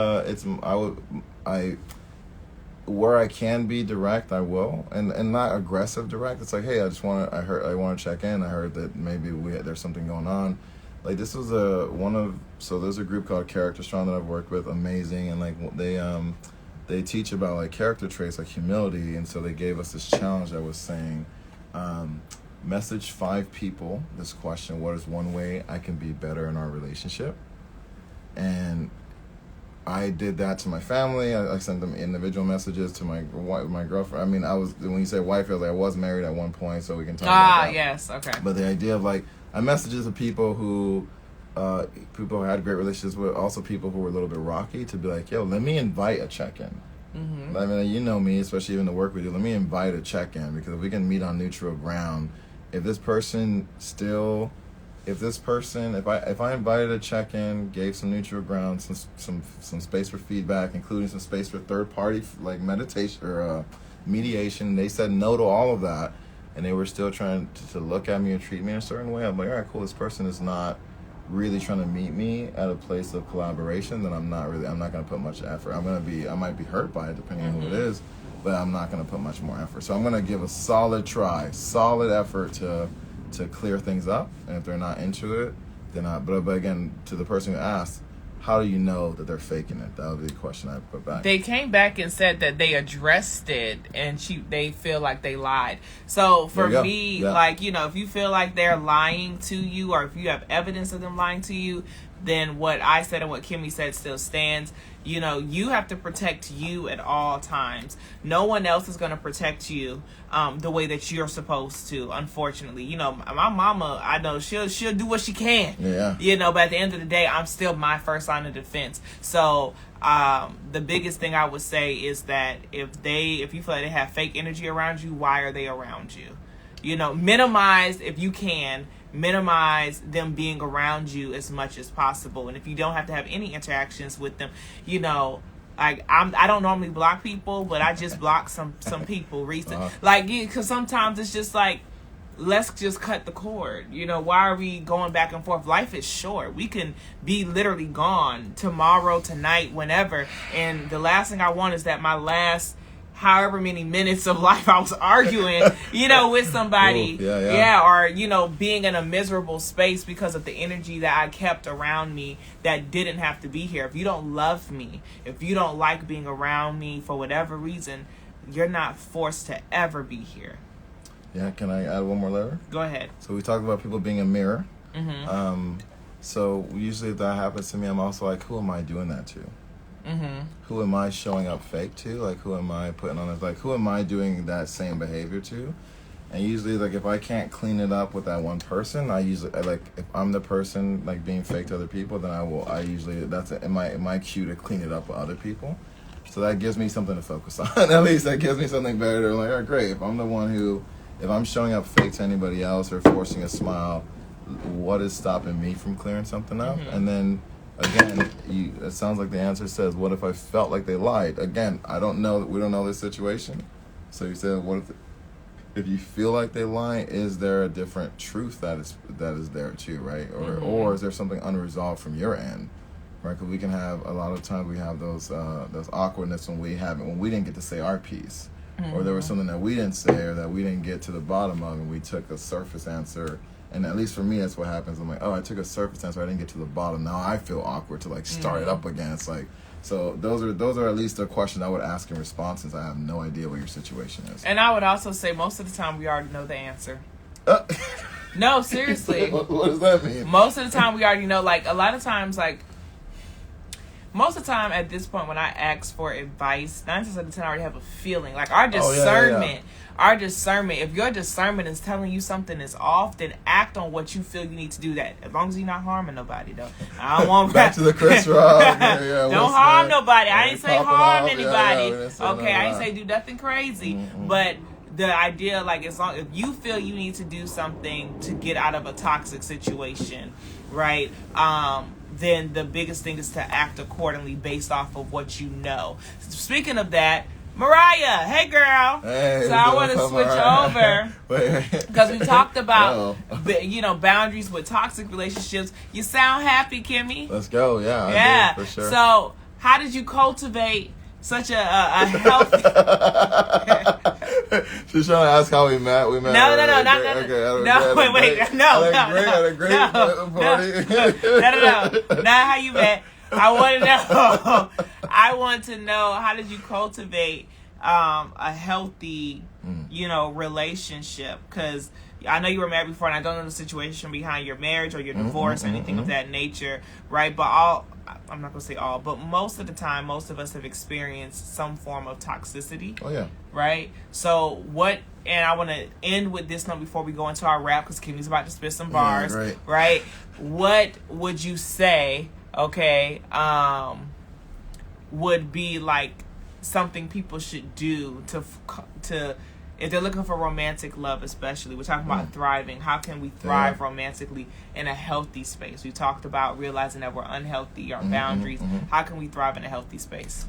where I can be direct, I will, and not aggressive direct. It's like, hey, I want to check in. I heard that maybe there's something going on. Like, this was there's a group called Character Strong that I've worked with, amazing, and like they teach about like character traits like humility, and so they gave us this challenge that was saying, message 5 people this question: what is one way I can be better in our relationship? And I did that to my family. I sent them individual messages to my girlfriend. I mean, when you say wife, I was married at one point, so we can talk about that. Yes, okay. But the idea of like, I messages to people who had great relationships with, also people who were a little bit rocky, to be like, yo, let me invite a check-in. I mean, you know me, especially even the work we do. Let me invite a check-in, because if we can meet on neutral ground, if I invited a check-in, gave some neutral ground, some space for feedback, including some space for third party like meditation or mediation, they said no to all of that, and they were still trying to look at me and treat me in a certain way. I'm like, all right, cool. This person is not really trying to meet me at a place of collaboration. Then I'm not going to put much effort. I might be hurt by it depending on who it is, but I'm not going to put much more effort. So I'm going to give a solid effort to clear things up, and if they're not into it, then but again, to the person who asked, how do you know that they're faking it? That would be the question I put back. They came back and said that they addressed it, and they feel like they lied. So for me, like, you know, if you feel like they're lying to you, or if you have evidence of them lying to you, then what I said and what Kimmy said still stands. You know, you have to protect you at all times. No one else is going to protect you the way that you're supposed to, unfortunately. You know, my mama, I know she'll do what she can. Yeah. You know, but at the end of the day, I'm still my first line of defense. So the biggest thing I would say is that if you feel like they have fake energy around you, why are they around you? You know, minimize, if you can, minimize them being around you as much as possible. And if you don't have to have any interactions with them, you know, like I don't normally block people, but I just blocked some people recently. Like, because sometimes it's just like, let's just cut the cord. You know, why are we going back and forth? Life is short. We can be literally gone tomorrow, tonight, whenever. And the last thing I want is that my last however many minutes of life I was arguing, you know, with somebody. Or, you know, being in a miserable space because of the energy that I kept around me that didn't have to be here. If you don't love me, if you don't like being around me for whatever reason, you're not forced to ever be here. Yeah, can I add one more layer? Go ahead. So we talked about people being a mirror. So usually if that happens to me, I'm also like, who am I doing that to? Who am I showing up fake to? Like, who am I putting on? Like, who am I doing that same behavior to? And usually, like, if I can't clean it up with that one person, I like, if I'm the person, like, being fake to other people, then I usually, that's my cue to clean it up with other people. So that gives me something to focus on. At least that gives me something better. They're like, all right, great. If I'm the one who, if I'm showing up fake to anybody else or forcing a smile, what is stopping me from clearing something up? And then, again, it sounds like the answer says, what if I felt like they lied? Again, we don't know this situation. So you said, what if you feel like they lie, is there a different truth that is there too, right? Or is there something unresolved from your end, right? Because we can have, a lot of times we have those awkwardness when we didn't get to say our piece, or there was something that we didn't say or that we didn't get to the bottom of, and we took a surface answer. And at least for me, that's what happens. I'm like, oh, I took a surface answer, I didn't get to the bottom. Now I feel awkward to like start it up again. It's like, so those are at least a question I would ask in response, since I have no idea what your situation is. And I would also say most of the time we already know the answer. No, seriously. What does that mean? Most of the time we already know. Like, a lot of times, like, most of the time at this point when I ask for advice, 9 times out of 10 I already have a feeling. Like, our discernment, if your discernment is telling you something is off, then act on what you feel you need to do that. As long as you're not harming nobody, though. I don't want back to the Chris Rock. Don't harm nobody. I didn't say harm anybody. Okay, I didn't say do nothing crazy. But the idea, like, as long if you feel you need to do something to get out of a toxic situation, right? Then the biggest thing is to act accordingly based off of what you know. Speaking of that, Mariah, hey girl. Hey, so I want to switch over because we talked about boundaries with toxic relationships. You sound happy, Kimmy. Let's go. Yeah. Yeah. I do, for sure. So how did you cultivate such a healthy? She's trying to ask how we met. We met. No, not how you met. I want to know how did you cultivate a healthy, relationship? Because I know you were married before, and I don't know the situation behind your marriage or your divorce or anything of that nature, right? But I'm not going to say all, but most of the time, most of us have experienced some form of toxicity. Oh, yeah. Right? So and I want to end with this note before we go into our rap, because Kimmy's about to spit some bars, right? What would you say, would be like something people should do to if they're looking for romantic love, especially? We're talking about thriving. How can we thrive romantically in a healthy space? We talked about realizing that we're unhealthy, our boundaries. How can we thrive in a healthy space?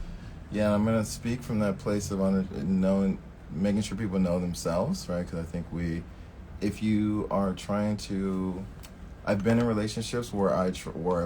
Yeah, I'm going to speak from that place of knowing, making sure people know themselves, right? Because I think if you are trying to, I've been in relationships where I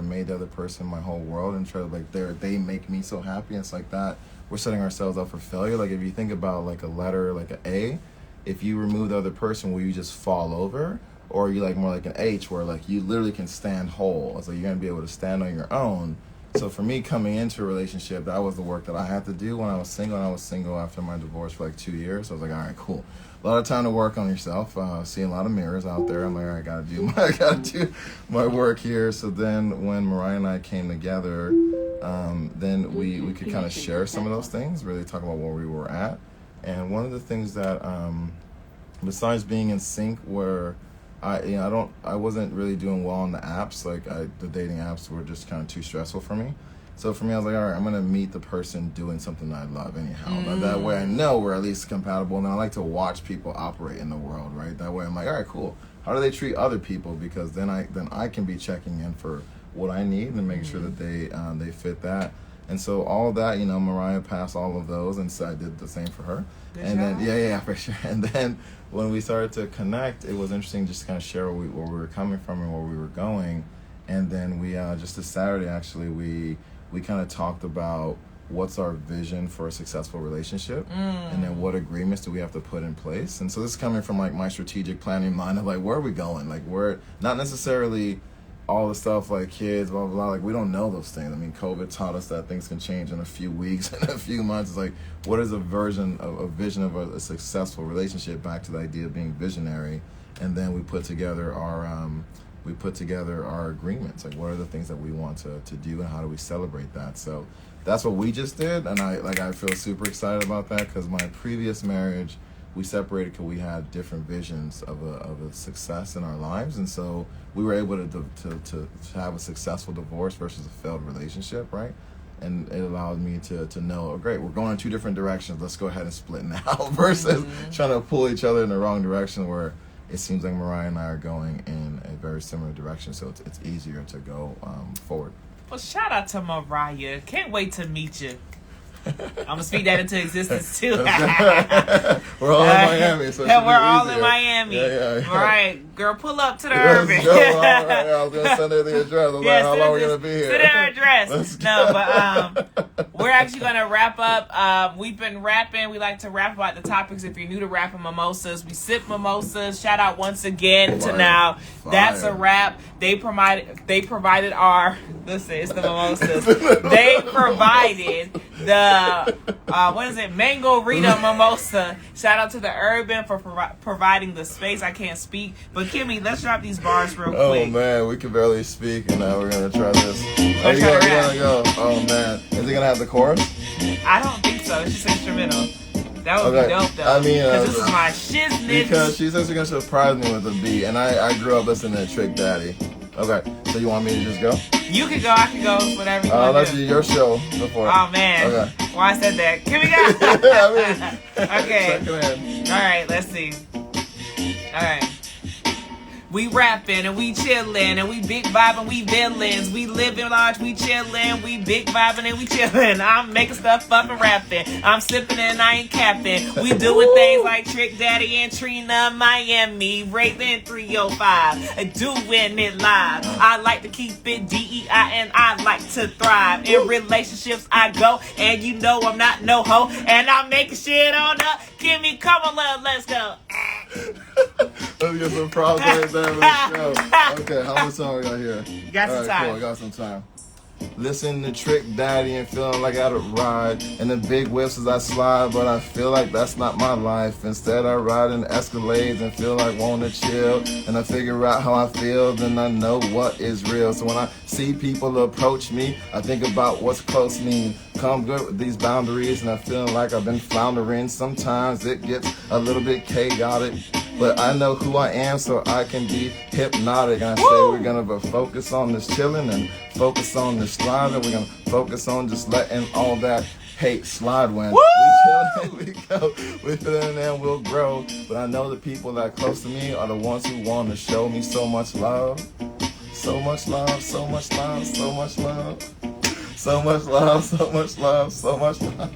made the other person my whole world and try to, like, they make me so happy. And it's like that. We're setting ourselves up for failure. Like, if you think about like a letter, like an A, if you remove the other person, will you just fall over? Or are you like more like an H, where like you literally can stand whole? It's like you're gonna be able to stand on your own. So for me, coming into a relationship, that was the work that I had to do when I was single. And I was single after my divorce for like 2 years. So I was like, all right, cool. A lot of time to work on yourself. Seeing a lot of mirrors out there. I'm like, all right, I gotta do my work here. So then when Mariah and I came together, then we could kind of share some of those things, really talk about where we were at. And one of the things that, besides being in sync, where I wasn't really doing well on the apps. Like the dating apps were just kind of too stressful for me. So for me, I was like, all right, I'm gonna meet the person doing something I love anyhow. That way I know we're at least compatible. And I like to watch people operate in the world, right? That way I'm like, all right, cool. How do they treat other people? Because then I can be checking in for what I need and making sure that they fit that. And so all that, Mariah passed all of those, and so I did the same for her. Good and job. Then yeah, for sure. And then when we started to connect, it was interesting just to kind of share where we were coming from and where we were going. And then we just this Saturday actually we kind of talked about what's our vision for a successful relationship, and then what agreements do we have to put in place. And so this is coming from like my strategic planning mind of like, where are we going? Like, we're not necessarily all the stuff like kids, blah, blah, blah. Like, we don't know those things. I mean, COVID taught us that things can change in a few weeks and a few months. It's like, what is a vision of a successful relationship, back to the idea of being visionary. And then we put together our agreements. Like, what are the things that we want to do, and how do we celebrate that? So that's what we just did. And I feel super excited about that, because my previous marriage, we separated because we had different visions of a success in our lives, and so we were able to have a successful divorce versus a failed relationship, right? And it allowed me to know, oh, great, we're going in two different directions. Let's go ahead and split now, versus trying to pull each other in the wrong direction, where it seems like Mariah and I are going in a very similar direction. So it's easier to go forward. Well, shout out to Mariah. Can't wait to meet you. I'm gonna speak that into existence too. We're all in Miami, so we're all in Miami. Yeah. All right, girl, pull up to the Let's Urban. go. All right. I was gonna send her the address. I was like, how long are we gonna be here? Send her address. No, but we're actually gonna wrap up. We've been rapping. We like to rap about the topics. If you're new to rapping mimosas, we sip mimosas. Shout out once again to Now That's a Wrap. They provided our. Listen, it's the mimosas. They provided the what is it? Mango Rita mimosa. Shout out to the Urban for providing the space. I can't speak, but Kimmy, let's drop these bars real quick. Oh man, we can barely speak, and now we're gonna try this. Oh, you gonna go? Oh man, is it gonna have the chorus? I don't think so. It's just instrumental. That would be dope though. I mean, this is my shiznit. Because she says she's gonna surprise me with a beat, and I grew up listening to Trick Daddy. Okay, so you want me to just go? You can go, I can go, whatever you want let's to do do. your show before. Oh man. Okay. Why I said that. Can we go? Okay. Second hand. Alright, let's see. Alright. We rapping and we chillin' and we big vibing, we villains. We living large, we chillin', we big vibing and we chillin'. I'm making stuff up and rapping. I'm sipping and I ain't capping. We doing things like Trick Daddy and Trina, Miami, Raven 305, doing it live. I like to keep it DEI and I like to thrive. In relationships I go and you know I'm not no hoe. And I'm making shit on up. Kimmy, come on, let's go. Let's get some props right there for the show. Okay, how much time we got here? You got some time. Cool, I got some time. Listen to Trick Daddy and feeling like I gotta ride. And the big whips as I slide, but I feel like that's not my life. Instead I ride in Escalades and feel like wanna chill. And I figure out how I feel, then I know what is real. So when I see people approach me, I think about what's close mean. Come good with these boundaries, and I feel like I've been floundering. Sometimes it gets a little bit chaotic, but I know who I am, so I can be hypnotic. And I say we're gonna focus on this chilling and focus on this sliding. We're gonna focus on just letting all that hate slide when we chill, we go, we feeling and we'll grow. But I know the people that are close to me are the ones who want to show me so much love. So much love, so much love, so much love. So much love, so much love, so much love.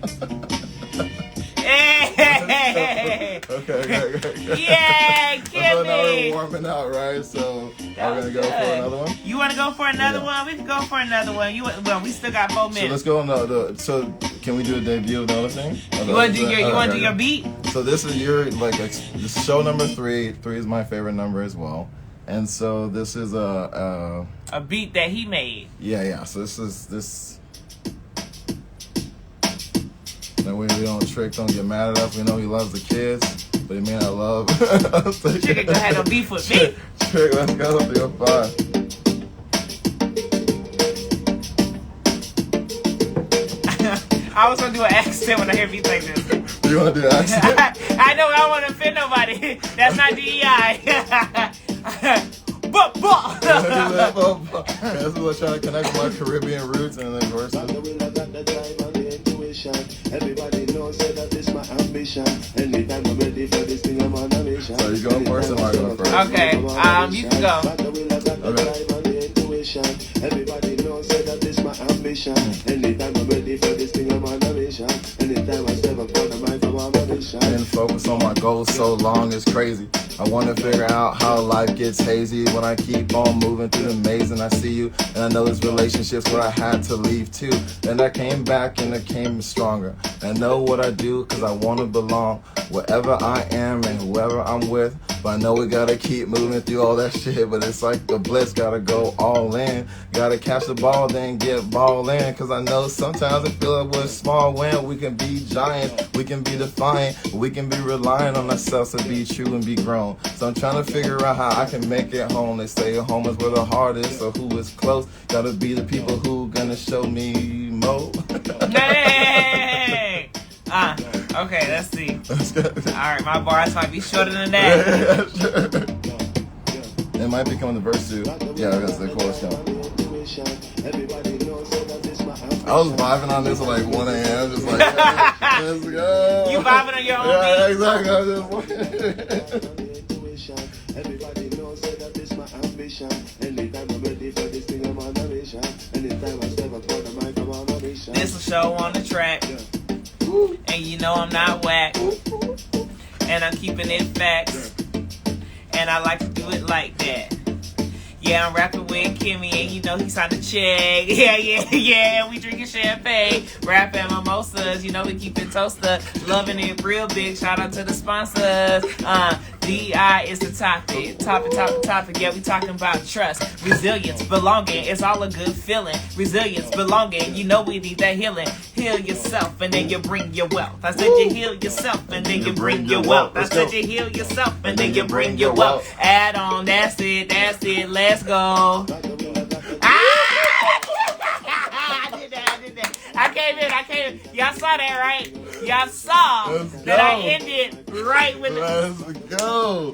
Hey! Okay. Yeah, Kimmy! So now we're warming out, right? So we're going to go for another one? You want to go for another one? We can go for another one. Well, we still got 4 minutes. So let's go on so can we do a debut of the other thing? You want to do your beat? So this is your, this is show number 3. 3 is my favorite number as well. And so this is a beat that he made. Yeah. So this. That way we don't get mad at us. We know he loves the kids, but he may not love. Trick, don't have no beef with me. Trick, let's go. 305. I was gonna do an accent when I hear beats like this. You wanna do an accent? I know I don't want to offend nobody. That's not DEI. This is what trying to connect my Caribbean roots and then verse. Everybody knows that this my ambition. Anytime I'm ready for this thing, I'm on a mission. So you go first and I go first. Okay, you can go. Everybody knows that this my ambition. Anytime I'm ready for this thing, I'm on a mission. Anytime I step up on the mic, I'm on a mission. Been focused on my goals so long, it's crazy. I want to figure out how life gets hazy when I keep on moving through the maze and I see you. And I know there's relationships where I had to leave too. Then I came back and I came stronger. And I know what I do because I want to belong wherever I am and whoever I'm with. But I know we got to keep moving through all that shit. But it's like the blitz, got to go all in. Got to catch the ball, then get ball in. Because I know sometimes I feel like we're small when we can be giant. We can be defiant. We can be relying on ourselves to be true and be grown. So I'm trying to figure out how I can make it home. They say home is where the heart is, so who is close? Gotta be the people who gonna show me more. Hey! Okay, let's see. That's good. All right, my bars might be shorter than that. It might be coming to verse 2. Yeah, that's the chorus coming. I was vibing on this at like 1 a.m. Just like, hey, let's go. You vibing on your own Yeah, beat? exactly. I was just Everybody knows that this my ambition. Anytime I'm ready for this thing, I'm on a mission. Anytime I step up on the mic, I'm on a mission. This a show on the track, and you know I'm not whack, and I'm keeping it facts, and I like to do it like that. Yeah, I'm rapping with Kimmy, and you know he signed a check. Yeah, we drinking champagne, rapping mimosas. You know we keep it toaster, loving it real big. Shout out to the sponsors. DI is the topic. Yeah, we talking about trust, resilience, belonging. It's all a good feeling. Resilience, belonging. You know we need that healing. Heal yourself, and then you bring your wealth. I said you heal yourself, and then you bring your wealth. I said you heal yourself, and then you bring your wealth. Add on, that's it. Let's go. I did that. I came in. Y'all saw that, right? Y'all saw that I ended right with Let's go.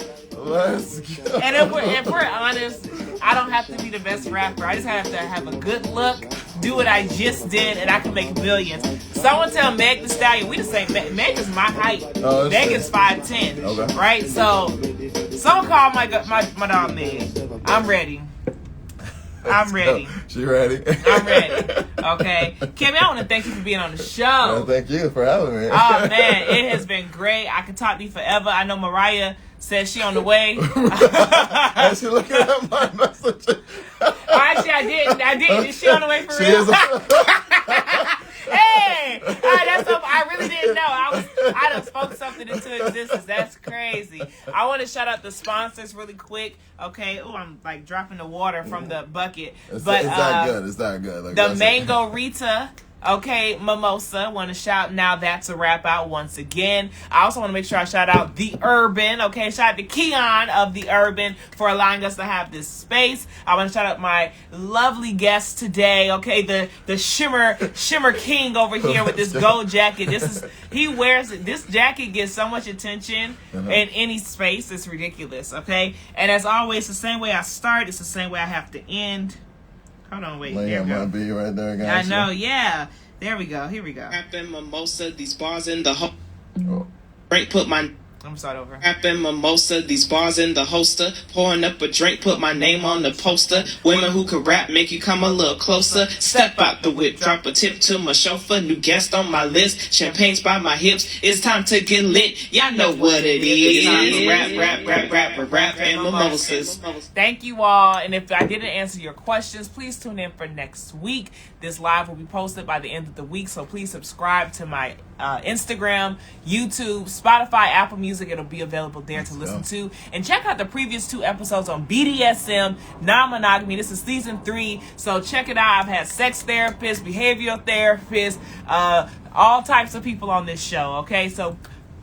And if we're honest, I don't have to be the best rapper. I just have to have a good look, do what I just did, and I can make billions. Someone tell Meg the Stallion, we the same. Meg is my height. Meg is 5'10". Okay. Right? So, someone call my dog Meg. I'm ready. She ready? I'm ready. Okay. Kimmy, I want to thank you for being on the show. Well, thank you for having me. Oh, man. It has been great. I could talk to you forever. I know Mariah says she on the way. And she looking at my message. Actually, I didn't. Is she on the way for real? Hey, that's so, I really didn't know. I done spoke something into existence. That's crazy. I want to shout out the sponsors really quick. Okay. Oh, I'm like dropping the water from the bucket. It's but that good. It's that good. Like, the mango Rita. Okay, Mimosa. Want to shout Now That's a Wrap out once again. I also want to make sure I shout out The Urban. Okay, shout out to Keon of The Urban for allowing us to have this space. I want to shout out my lovely guest today. Okay, the Shimmer King over here with this gold jacket. He wears it. This jacket gets so much attention in any space. It's ridiculous. Okay, and as always, the same way I start, it's the same way I have to end. Hold on, wait. There we go. Might be right there, guys. I know, yeah. There we go. Here we go. Rapping Mimosa, these bars in the drink, put my I'm start over. rapping Mimosa, these bars in the holster. Pouring up a drink, put my name on the poster. Women who can rap make you come a little closer. Step out the whip, drop a tip to my chauffeur. New guest on my list, champagne's by my hips. It's time to get lit. Y'all know what it is. Rap and mimosas. Thank you all. And if I didn't answer your questions, please tune in for next week. This live will be posted by the end of the week, so please subscribe to my Instagram, YouTube, Spotify, Apple Music. It'll be available there to listen to. And check out the previous 2 episodes on BDSM, non-monogamy. This is season 3, so check it out. I've had sex therapists, behavioral therapists, all types of people on this show, okay? So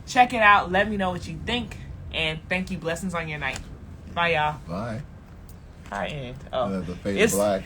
check it out. Let me know what you think. And thank you. Blessings on your night. Bye, y'all. Bye. Hi, end. Oh. The fade black.